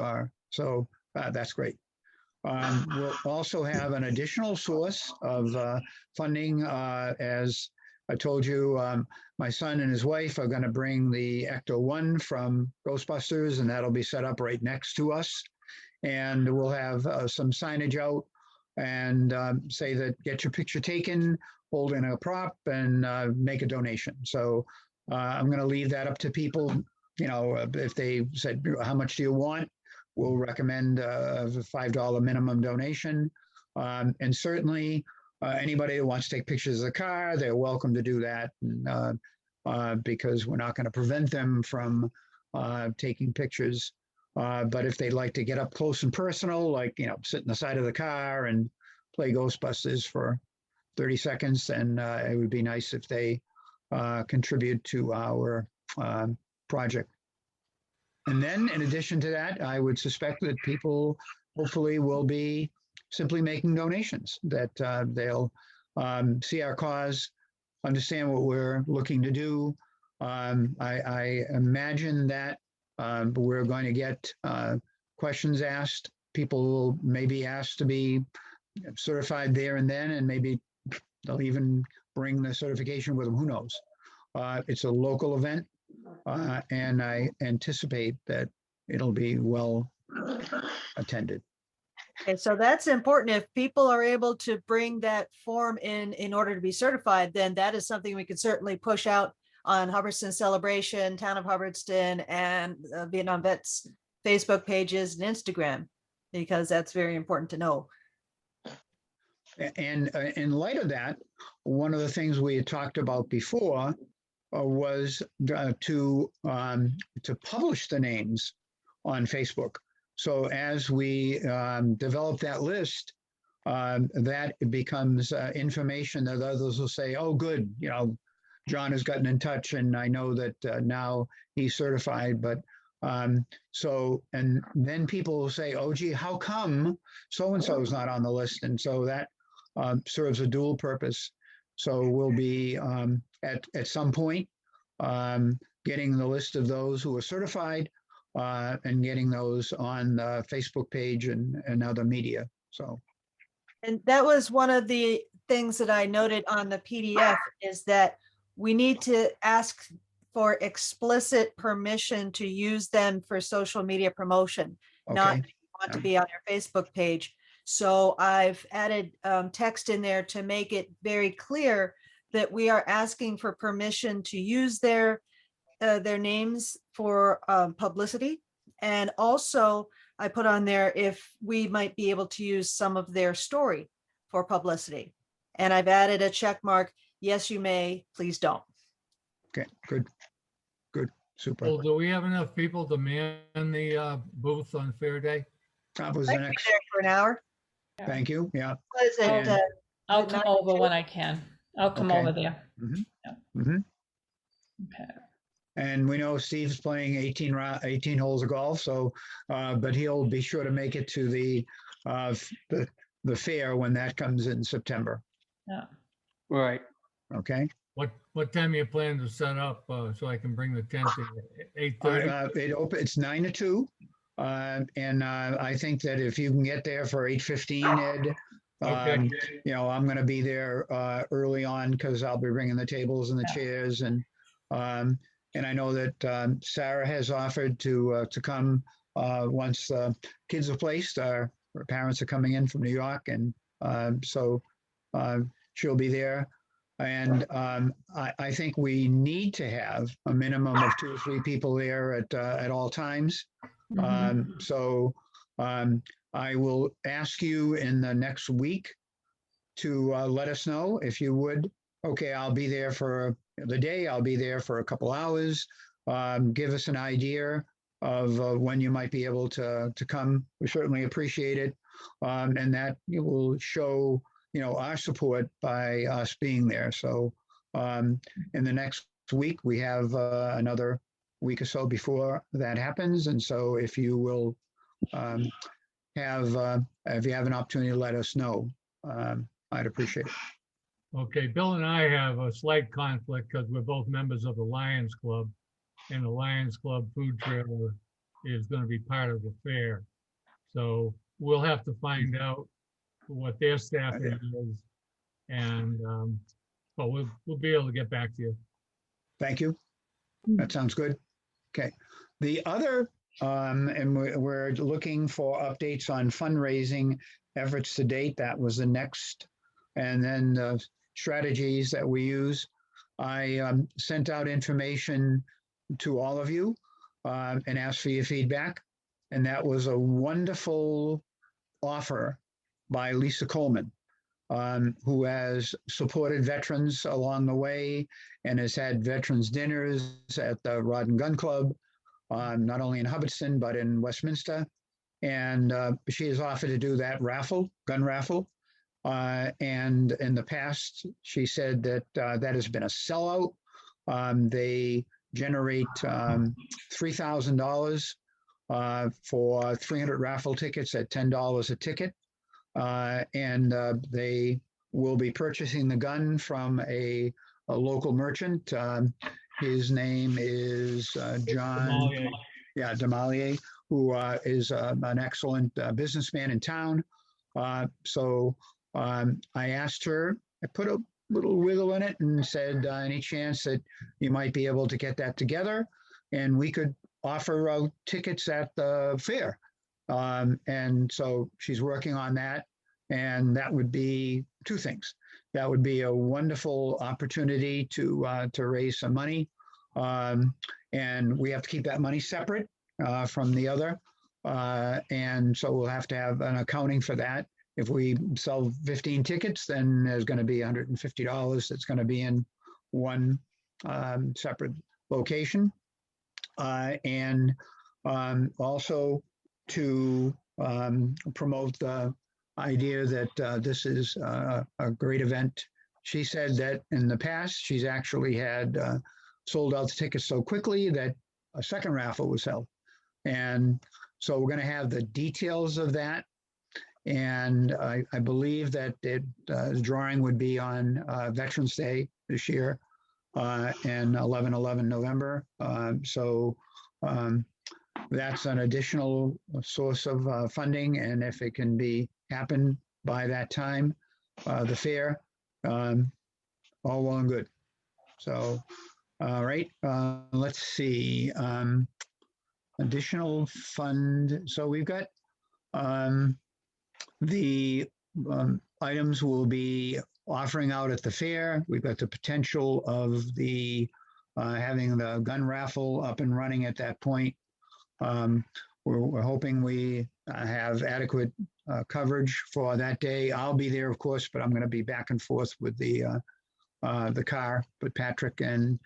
So that's great. We'll also have an additional source of funding. As I told you, my son and his wife are going to bring the Ecto-1 from Ghostbusters, and that'll be set up right next to us. And we'll have some signage out and say that get your picture taken, hold in a prop, and make a donation. So I'm going to leave that up to people. You know, if they said, how much do you want? We'll recommend a $5 minimum donation. And certainly anybody that wants to take pictures of the car, they're welcome to do that. Because we're not going to prevent them from taking pictures. But if they'd like to get up close and personal, like, you know, sit in the side of the car and play Ghostbusters for 30 seconds, then it would be nice if they contribute to our project. And then in addition to that, I would suspect that people hopefully will be simply making donations, that they'll see our cause, understand what we're looking to do. I imagine that we're going to get questions asked. People will maybe ask to be certified there and then, and maybe they'll even bring the certification with them. Who knows? It's a local event, and I anticipate that it'll be well attended. Okay, so that's important. If people are able to bring that form in order to be certified, then that is something we could certainly push out on Hubbardston Celebration, Town of Hubbardston, and Vietnam Vets Facebook pages and Instagram, because that's very important to know. And in light of that, one of the things we had talked about before was to publish the names on Facebook. So as we develop that list, that becomes information that others will say, oh, good, you know, John has gotten in touch and I know that now he's certified. But so, and then people will say, oh, gee, how come so-and-so is not on the list? And so that serves a dual purpose. So we'll be at some point getting the list of those who are certified and getting those on the Facebook page and other media. So. And that was one of the things that I noted on the PDF, is that we need to ask for explicit permission to use them for social media promotion, not Okay. that you want to be on your Facebook page. So I've added text in there to make it very clear that we are asking for permission to use their names for publicity. And also I put on there if we might be able to use some of their story for publicity. And I've added a check mark. Yes, you may, please don't. Okay, good, super. Well, do we have enough people to man the booth on Fair Day? That was I the can be next, there for an hour. thank you, yeah. Was it, And- I'll Is it come not over too- when I can. I'll come Okay. over there. Mhm. Okay. And we know Steve's playing 18 holes of golf, so, but he'll be sure to make it to the fair when that comes in September, Yeah. Right. okay? What time you plan to set up so I can bring the tent at 8:30? It's 9 to 2. And I think that if you can get there for 8:15, Ed, Okay. you know, I'm going to be there early on because I'll be bringing the tables and the chairs, and I know that Sarah has offered to come once kids are placed. Her parents are coming in from New York, and so she'll be there. And I think we need to have a minimum of 2 or 3 people there at all times. So I will ask you in the next week to let us know if you would. Okay, I'll be there for the day. I'll be there for a couple hours. Give us an idea of when you might be able to come. We certainly appreciate it, and that you will show, you know, our support by us being there. So in the next week, we have another week or so before that happens. And so if you will if you have an opportunity to let us know, I'd appreciate it. Okay, Bill and I have a slight conflict because we're both members of the Lions Club, and the Lions Club food trailer is going to be part of the fair. So we'll have to find out what their staffing is, and but we'll be able to get back to you. Thank you. That sounds good. Okay. The other, and we're looking for updates on fundraising efforts to date. That was the next, and then the strategies that we use. I sent out information to all of you and asked for your feedback. And that was a wonderful offer by Lisa Coleman, who has supported veterans along the way and has had veterans dinners at the Rod and Gun Club, not only in Hubbardston, but in Westminster. And she has offered to do that gun raffle. And in the past, she said that that has been a sellout. They generate $3,000 for 300 raffle tickets at $10 a ticket. And they will be purchasing the gun from a local merchant. His name is John Sommelier. Demalier, who is an excellent businessman in town. So I asked her, I put a little wiggle in it and said, any chance that you might be able to get that together and we could offer tickets at the fair. And so she's working on that. And that would be two things. That would be a wonderful opportunity to raise some money. And we have to keep that money separate from the other. And so we'll have to have an accounting for that. If we sell 15 tickets, then there's going to be $150 that's going to be in one separate location. And also to promote the idea that this is a great event. She said that in the past, she's actually had sold out the tickets so quickly that a second raffle was held. And so we're going to have the details of that. And I believe that the drawing would be on Veterans Day this year and 11/11 November. So that's an additional source of funding. And if it can happen by that time, the fair, all well and good. So, all right, let's see. Additional fund. So we've got the items we'll be offering out at the fair. We've got the potential of the having the gun raffle up and running at that point. We're hoping we have adequate coverage for that day. I'll be there, of course, but I'm going to be back and forth with the car. But Patrick and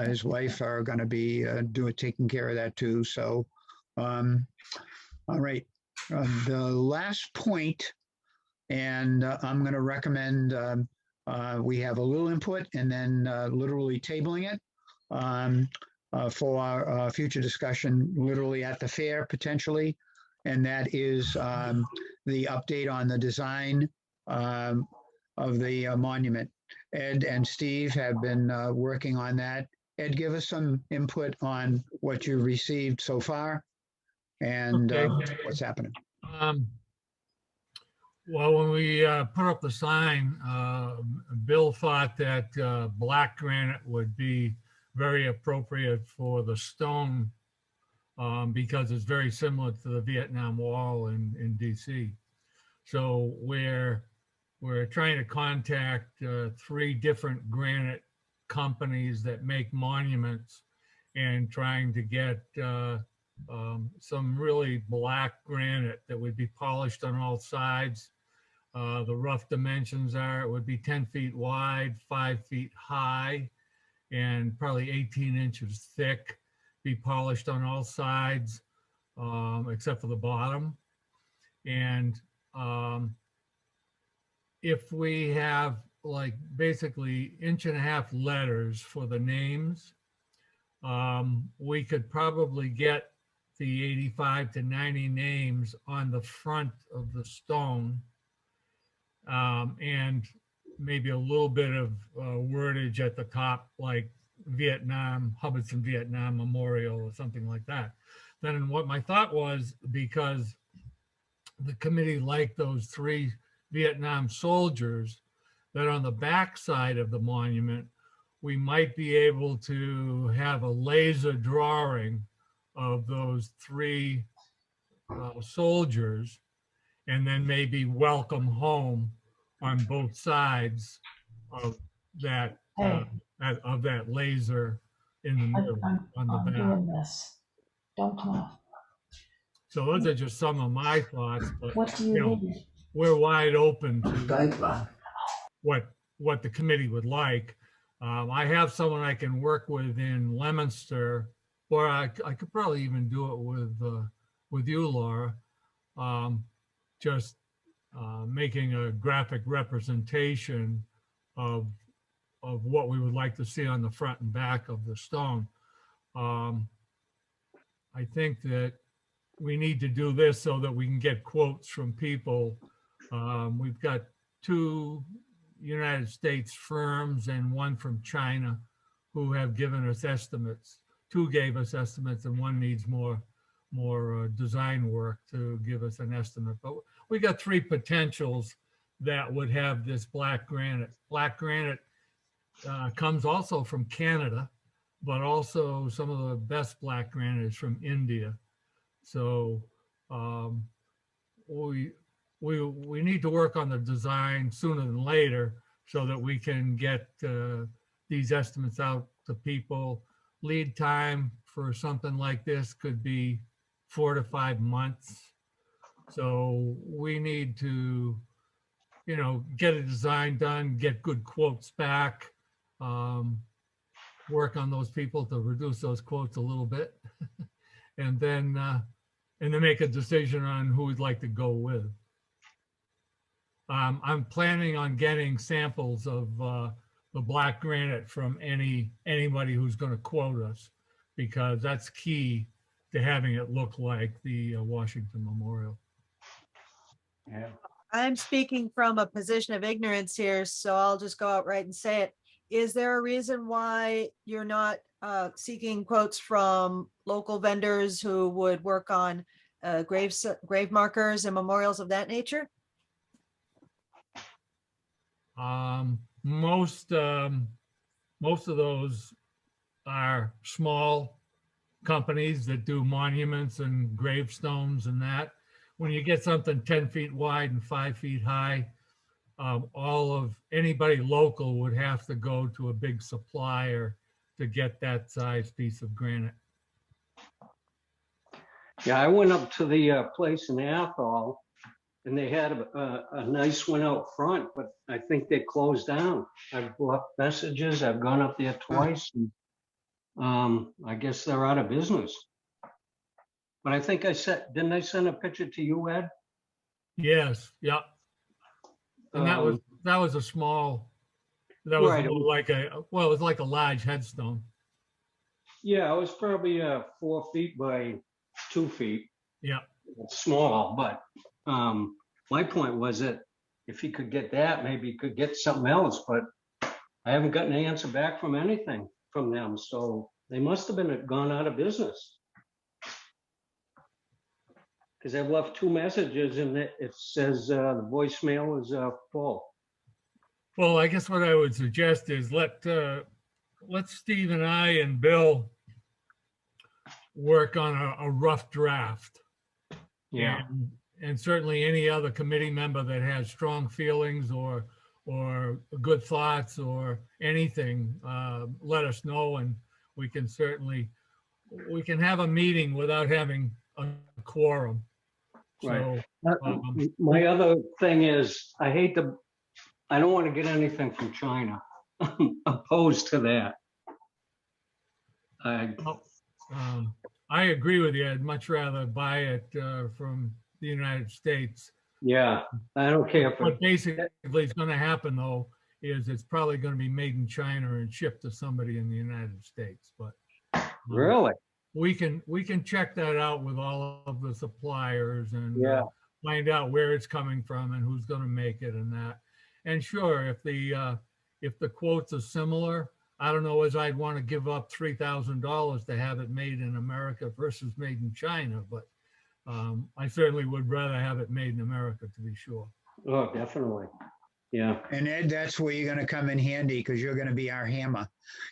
his wife are going to be taking care of that too. So, all right. The last point, and I'm going to recommend we have a little input and then literally tabling it for our future discussion, literally at the fair potentially. And that is the update on the design of the monument. Ed and Steve have been working on that. Ed, give us some input on what you've received so far and Okay. what's happening. Well, when we put up the sign, Bill thought that black granite would be very appropriate for the stone because it's very similar to the Vietnam Wall in DC. So we're trying to contact 3 different granite companies that make monuments and trying to get some really black granite that would be polished on all sides. The rough dimensions are, it would be 10 feet wide, 5 feet high, and probably 18 inches thick, be polished on all sides, except for the bottom. And if we have like basically 1.5 inch letters for the names, we could probably get the 85 to 90 names on the front of the stone, and maybe a little bit of wordage at the top, like Vietnam, Hubbardston Vietnam Memorial or something like that. Then what my thought was, because the committee liked those 3 Vietnam soldiers, that on the back side of the monument, we might be able to have a laser drawing of those 3 soldiers, and then maybe welcome home on both sides of that of that laser in the middle on the I'm back. doing this. Don't come off. So those are just some of my thoughts, but What do you you know, need? we're wide open to Skype. what the committee would like. I have someone I can work with in Leominster, or I could probably even do it with you, Laura. Just making a graphic representation of what we would like to see on the front and back of the stone. I think that we need to do this so that we can get quotes from people. We've got 2 United States firms and 1 from China who have given us estimates. 2 gave us estimates and 1 needs more design work to give us an estimate. But we got 3 potentials that would have this black granite. Black granite comes also from Canada, but also some of the best black granite is from India. So we need to work on the design sooner than later so that we can get these estimates out to people. Lead time for something like this could be 4 to 5 months. So we need to, you know, get a design done, get good quotes back, work on those people to reduce those quotes a little bit, and then make a decision on who we'd like to go with. I'm planning on getting samples of the black granite from anybody who's going to quote us, because that's key to having it look like the Washington Memorial. Yeah. I'm speaking from a position of ignorance here, so I'll just go outright and say it. Is there a reason why you're not seeking quotes from local vendors who would work on grave markers and memorials of that nature? Most of those are small companies that do monuments and gravestones and that. When you get something 10 feet wide and 5 feet high, anybody local would have to go to a big supplier to get that size piece of granite. Yeah, I went up to the place in Athol and they had a nice one out front, but I think they closed down. I've left messages, I've gone up there twice. And, I guess they're out of business. But I think didn't I send a picture to you, Ed? Yes, yeah. And that was a small, that was Right. like it was like a large headstone. Yeah, it was probably 4 feet by 2 feet. Yeah. It's small, but my point was that if he could get that, maybe he could get something else, but I haven't gotten an answer back from anything from them. So they must have been gone out of business. Because I've left 2 messages and it says the voicemail is full. Well, I guess what I would suggest is let Steve and I and Bill work on a rough draft. Yeah. And certainly any other committee member that has strong feelings or good thoughts or anything, let us know, and we can have a meeting without having a quorum. Right. So, My other thing is, I don't want to get anything from China. I'm opposed to that. I agree with you. I'd much rather buy it from the United States. Yeah, I don't care if What basically is going to happen, though, is it's probably going to be made in China and shipped to somebody in the United States. But really. we can check that out with all of the suppliers and Yeah. find out where it's coming from and who's going to make it and that. And sure, if the quotes are similar, I don't know as I'd want to give up $3,000 to have it made in America versus made in China, but I certainly would rather have it made in America, to be sure. Oh, definitely. Yeah. And Ed, that's where you're going to come in handy, because you're going to be our hammer.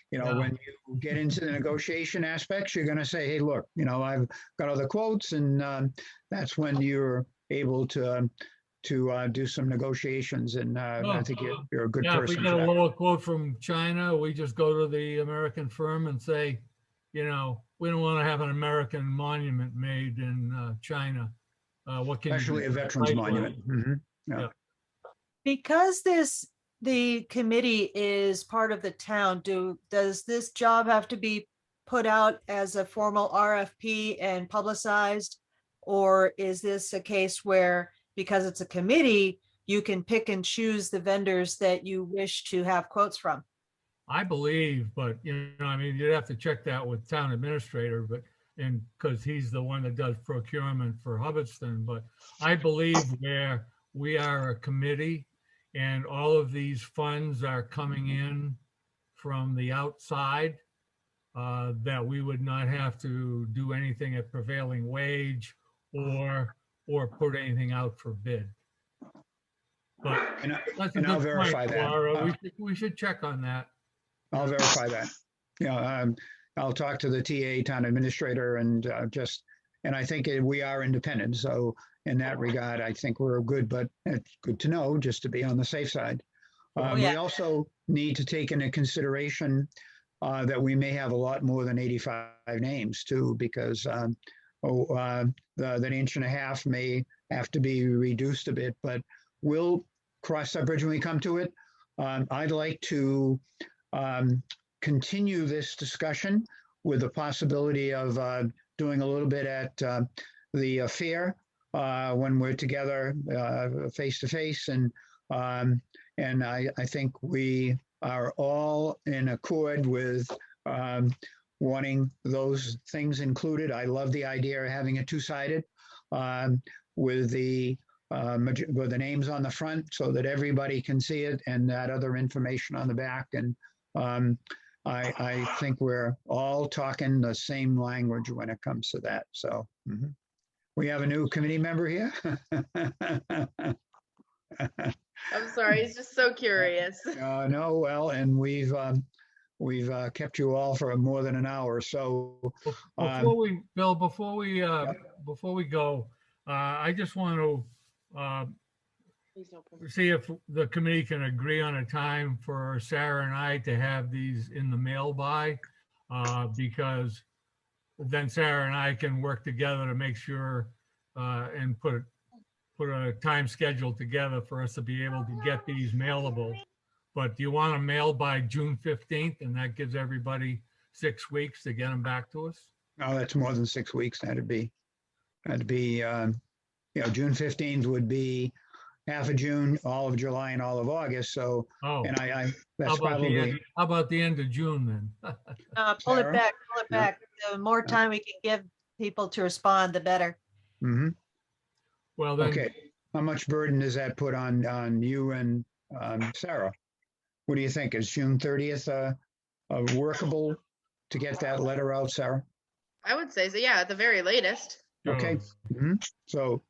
You know, Yeah. when you get into the negotiation aspects, you're going to say, hey, look, you know, I've got other quotes, and that's when you're able to to do some negotiations, and I Oh, think you're a good Yeah, if we person get for a that. lower quote from China, we just go to the American firm and say, we don't want to have an American monument made in China. What can you do? Especially a veterans Right, monument. Mhm. Because the committee is part of the town, does this job have to be put out as a formal RFP and publicized? Or is this a case where, because it's a committee, you can pick and choose the vendors that you wish to have quotes from? I believe, but I mean, you'd have to check that with town administrator, and because he's the one that does procurement for Hubbardston, but I believe where we are a committee and all of these funds are coming in from the outside, that we would not have to do anything at prevailing wage or put anything out for bid. But And that's a and I'll good point, verify that. Laura. We should check on that. I'll verify that. I'll talk to the TA town administrator and and I think we are independent. So in that regard, I think we're good, but it's good to know just to be on the safe side. Oh, We yeah. also need to take into consideration that we may have a lot more than 85 names too, because that inch and a half may have to be reduced a bit, but we'll cross that bridge when we come to it. I'd like to continue this discussion with the possibility of doing a little bit at the fair when we're together face to face, and I think we are all in accord with wanting those things included. I love the idea of having it two-sided with the names on the front so that everybody can see it, and that other information on the back. And I think we're all talking the same language when it comes to that. So we have a new committee member here. I'm sorry, he's just so curious. No, well, and we've kept you all for more than an hour. So Bill, before we go, I just want to see if the committee can agree on a time for Sarah and I to have these in the mail by, because then Sarah and I can work together to make sure and put a time schedule together for us to be able to get these mailable. But do you want to mail by June 15th, and that gives everybody 6 weeks to get them back to us? no, that's more than 6 weeks. That'd be June 15th would be half of June, all of July, and all of August. So, Oh, and I how that's about the end of June then? Pull it Sarah? back, pull it Yeah. back. The more time we can give people to respond, the better. Well, then, Okay. How much burden does that put on you and Sarah? What do you think? Is June 30th workable to get that letter out, Sarah? I would say so, yeah, at the very latest. Okay. So,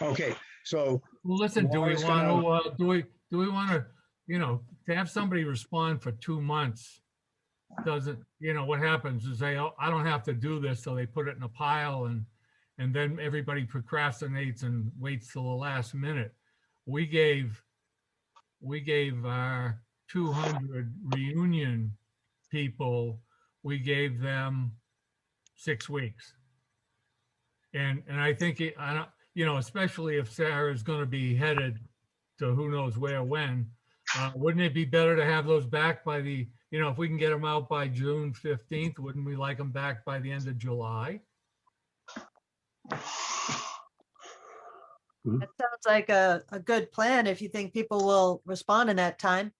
okay. So, well, listen, do we Laura's want gonna- to, do we want to, to have somebody respond for 2 months? Doesn't, what happens is I don't have to do this, so they put it in a pile, and then everybody procrastinates and waits till the last minute. We gave our 200 reunion people, we gave them 6 weeks. And I think especially if Sarah's going to be headed to who knows where when, wouldn't it be better to have those back by if we can get them out by June 15th, wouldn't we like them back by the end of July? That sounds like a good plan if you think people will respond in that time.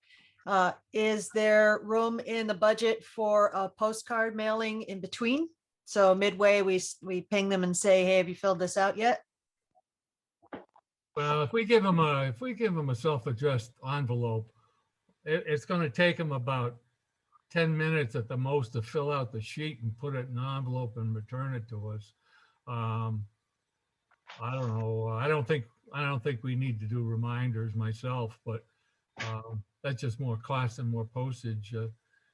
Is there room in the budget for a postcard mailing in between? So midway, we ping them and say, hey, have you filled this out yet? Well, if we give them a self-addressed envelope, it's going to take them about 10 minutes at the most to fill out the sheet and put it in an envelope and return it to us. I don't know. I don't think we need to do reminders myself, but that's just more cost and more postage.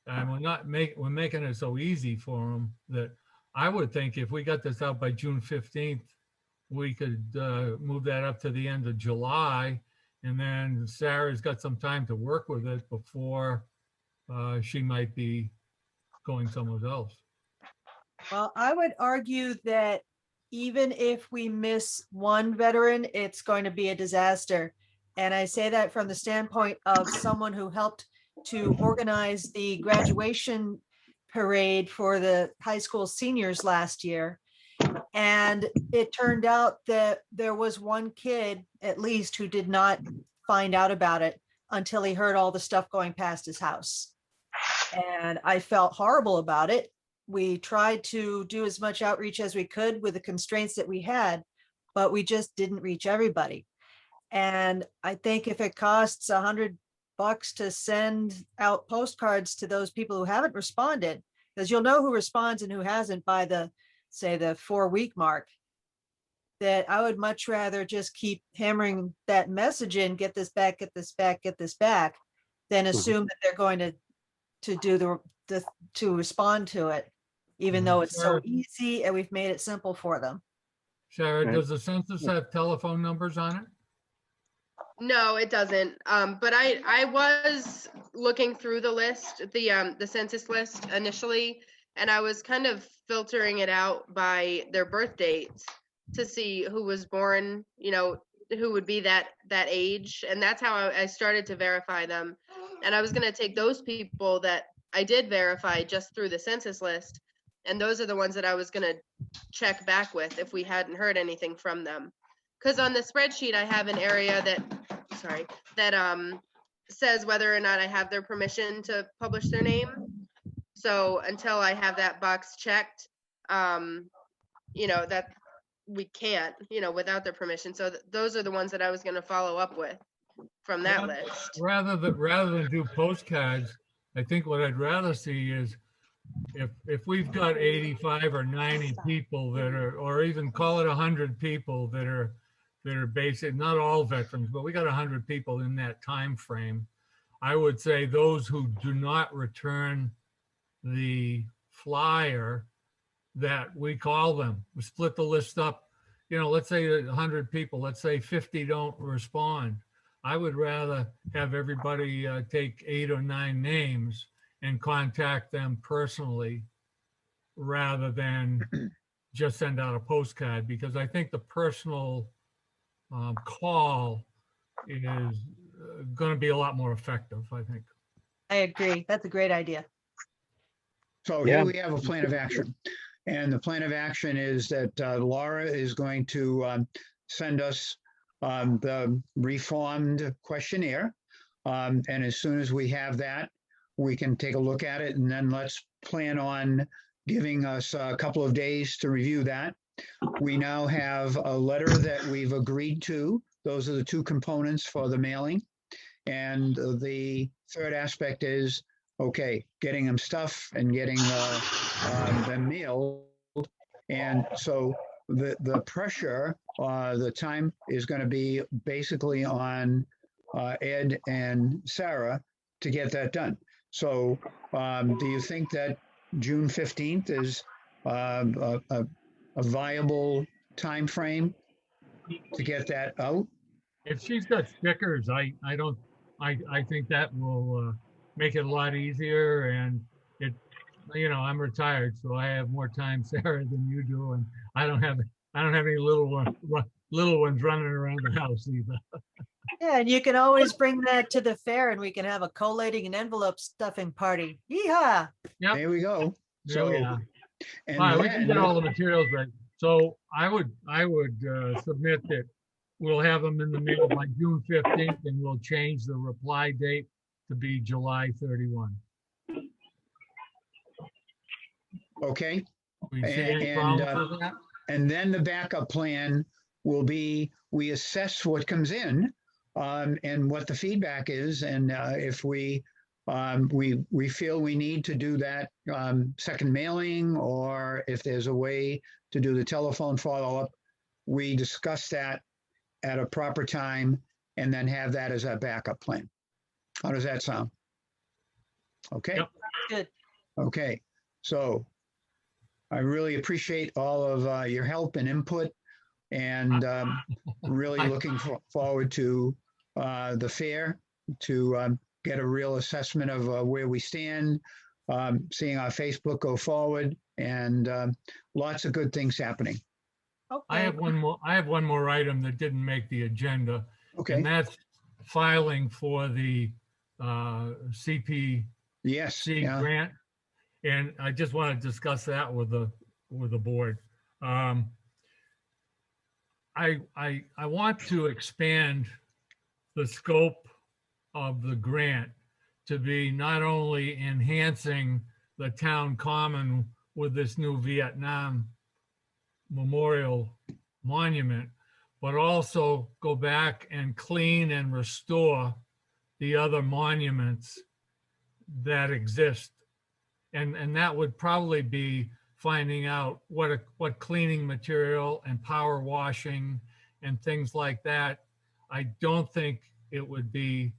And we're making it so easy for them that I would think if we got this out by June 15th, we could move that up to the end of July. And then Sarah's got some time to work with it before she might be going somewhere else. Well, I would argue that even if we miss one veteran, it's going to be a disaster. And I say that from the standpoint of someone who helped to organize the graduation parade for the high school seniors last year. And it turned out that there was one kid at least who did not find out about it until he heard all the stuff going past his house. And I felt horrible about it. We tried to do as much outreach as we could with the constraints that we had, but we just didn't reach everybody. And I think if it costs $100 to send out postcards to those people who haven't responded, because you'll know who responds and who hasn't by the, say, the 4-week mark, that I would much rather just keep hammering that message in, get this back, get this back, get this back, than assume that they're going to do to respond to it, even though it's so easy and we've made it simple for them. Sarah, Right. does the census have telephone numbers on it? No, it doesn't. But I was looking through the list, the census list initially, and I was kind of filtering it out by their birth dates to see who was born, who would be that age, and that's how I started to verify them. And I was going to take those people that I did verify just through the census list, and those are the ones that I was going to check back with if we hadn't heard anything from them. Because on the spreadsheet, I have an area that says whether or not I have their permission to publish their name. So until I have that box checked, that we can't, without their permission. So those are the ones that I was going to follow up with from that list. Rather than do postcards, I think what I'd rather see is if we've got 85 or 90 people that are, or even call it 100 people that are basic, not all veterans, but we got 100 people in that time frame. I would say those who do not return the flyer, that we call them, we split the list up. Let's say 100 people, let's say 50 don't respond. I would rather have everybody take 8 or 9 names and contact them personally rather than just send out a postcard, because I think the personal call is going to be a lot more effective, I think. I agree. That's a great idea. So here we have a plan of action. And the plan of action is that Laura is going to send us the reformed questionnaire. And as soon as we have that, we can take a look at it, and then let's plan on giving us a couple of days to review that. We now have a letter that we've agreed to. Those are the 2 components for the mailing. And the third aspect is, okay, getting them stuff and getting them mailed. And so the pressure, the time is going to be basically on Ed and Sarah to get that done. So do you think that June 15th is a viable time frame to get that out? If she's got stickers, I think that will make it a lot easier. And I'm retired, so I have more time, Sarah, than you do, and I don't have any little ones running around the house either. Yeah, and you can always bring that to the fair and we can have a collating and envelope stuffing party. Yeehaw! Yep. There we go. So yeah, And all right, we can get then, all the materials ready. So I would submit that we'll have them in the mail by June 15th, and we'll change the reply date to be July 31. okay. We see any And, problems with that? And then the backup plan will be, we assess what comes in and what the feedback is. And if we feel we need to do that second mailing, or if there's a way to do the telephone follow-up, we discuss that at a proper time and then have that as our backup plan. How does that sound? Okay. Yep. Good. Okay. So I really appreciate all of your help and input. and really I- looking forward to the fair to get a real assessment of where we stand, seeing our Facebook go forward, and lots of good things happening. I Okay, have one more item that didn't make the agenda, Okay, and that's filing for the CPC yes, yeah, grant. And I just want to discuss that with the board. I want to expand the scope of the grant to be not only enhancing the town common with this new Vietnam Memorial Monument, but also go back and clean and restore the other monuments that exist. And that would probably be finding out what cleaning material and power washing and things like that. I don't think it would be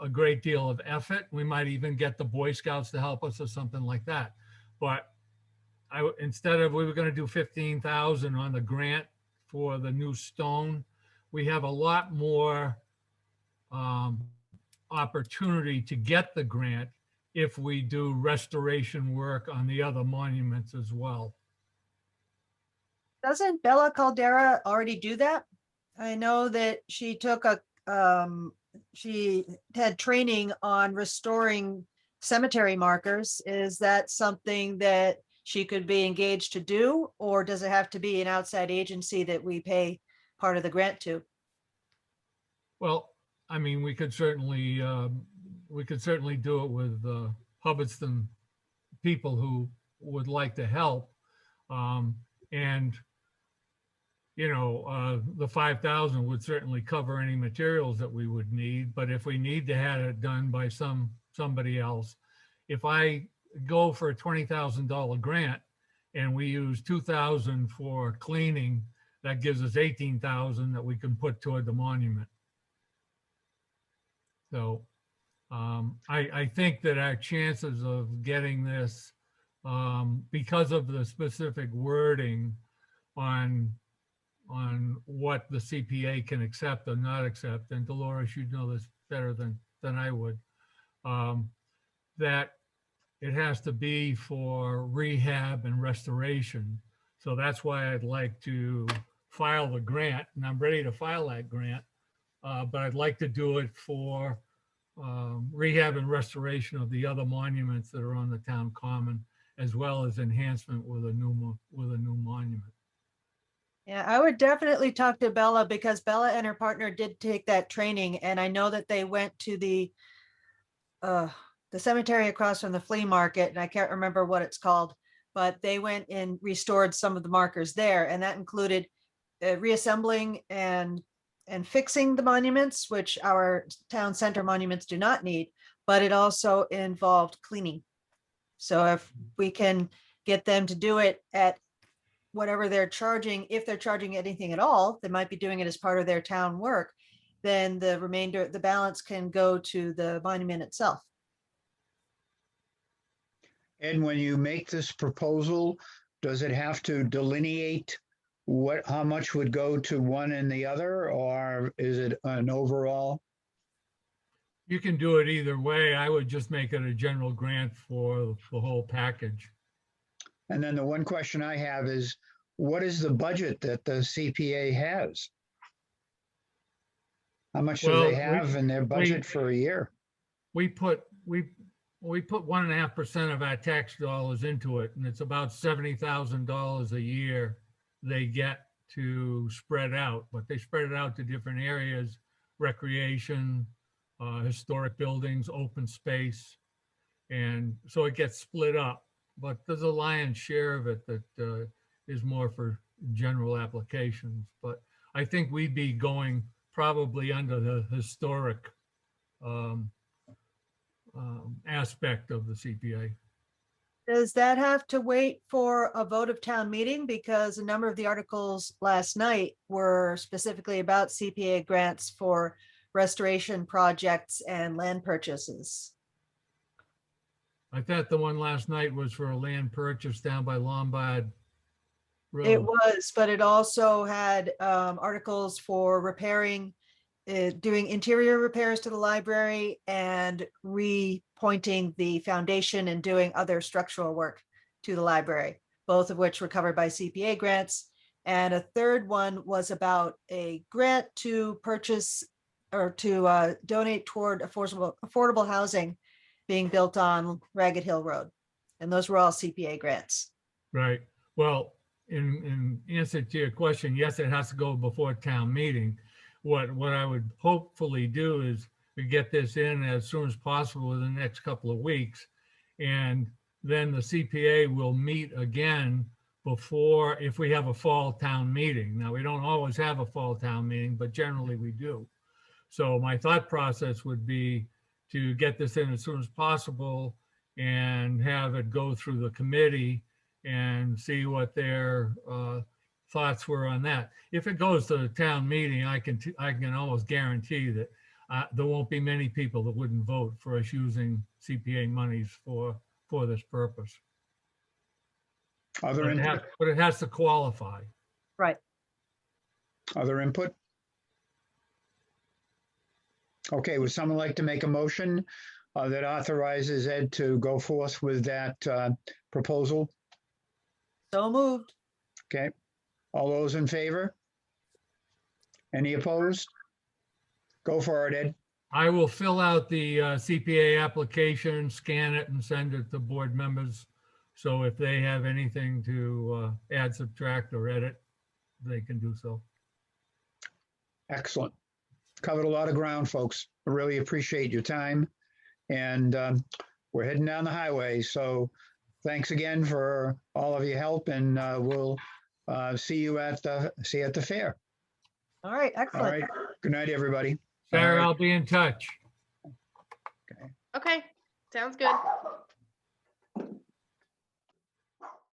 a great deal of effort. We might even get the Boy Scouts to help us or something like that. But instead of, we were going to do 15,000 on the grant for the new stone, we have a lot more opportunity to get the grant if we do restoration work on the other monuments as well. doesn't Bella Caldera already do that? I know that she took she had training on restoring cemetery markers. Is that something that she could be engaged to do, or does it have to be an outside agency that we pay part of the grant to? Well, I mean, we could certainly do it with Hubbardston people who would like to help. And, you know, the 5,000 would certainly cover any materials that we would need. But if we need to have it done by somebody else, if I go for a $20,000 grant and we use 2,000 for cleaning, that gives us 18,000 that we can put toward the monument. So I think that our chances of getting this, because of the specific wording on what the CPA can accept or not accept, and Dolores, you know this better than I would, that it has to be for rehab and restoration. So that's why I'd like to file the grant, and I'm ready to file that grant. But I'd like to do it for rehab and restoration of the other monuments that are on the town common, as well as enhancement with a new monument. Yeah, I would definitely talk to Bella, because Bella and her partner did take that training, and I know that they went to the cemetery across from the flea market, and I can't remember what it's called, but they went and restored some of the markers there, and that included reassembling and fixing the monuments, which our town center monuments do not need, but it also involved cleaning. So if we can get them to do it at whatever they're charging, if they're charging anything at all, they might be doing it as part of their town work, then the remainder, the balance can go to the monument itself. And when you make this proposal, does it have to delineate how much would go to one and the other, or is it an overall? You can do it either way. I would just make it a general grant for the whole package. And then the one question I have is, what is the budget that the CPA has? How much do Well, they have in their budget for a year? We put 1.5% of our tax dollars into it, and it's about $70,000 a year they get to spread out, but they spread it out to different areas: recreation, historic buildings, open space. And so it gets split up, but there's a lion's share of it that is more for general applications. But I think we'd be going probably under the historic aspect of the CPA. Does that have to wait for a vote of town meeting? Because a number of the articles last night were specifically about CPA grants for restoration projects and land purchases. I thought the one last night was for a land purchase down by Lombard It road. was, but it also had articles for repairing, doing interior repairs to the library and repointing the foundation and doing other structural work to the library, both of which were covered by CPA grants. And a third one was about a grant to purchase or to donate toward affordable housing being built on Ragged Hill Road. And those were all CPA grants. Right. Well, in answer to your question, yes, it has to go before town meeting. What I would hopefully do is we get this in as soon as possible in the next couple of weeks. And then the CPA will meet again before, if we have a fall town meeting. Now, we don't always have a fall town meeting, but generally we do. So my thought process would be to get this in as soon as possible and have it go through the committee and see what their thoughts were on that. If it goes to the town meeting, I can almost guarantee that there won't be many people that wouldn't vote for us using CPA monies for this purpose. Other input? But it has to qualify. Right. Other input? Okay, would someone like to make a motion that authorizes Ed to go forth with that proposal? So moved. Okay, all those in favor? Any opposed? Go for it, Ed. I will fill out the CPA application, scan it and send it to board members. So if they have anything to add, subtract or edit, they can do so. Excellent. Covered a lot of ground, folks. I really appreciate your time. And we're heading down the highway. So thanks again for all of your help, and we'll see you at the fair. All right, All excellent. right. Good night, everybody. Sarah, All right. I'll be in touch. Okay, sounds good.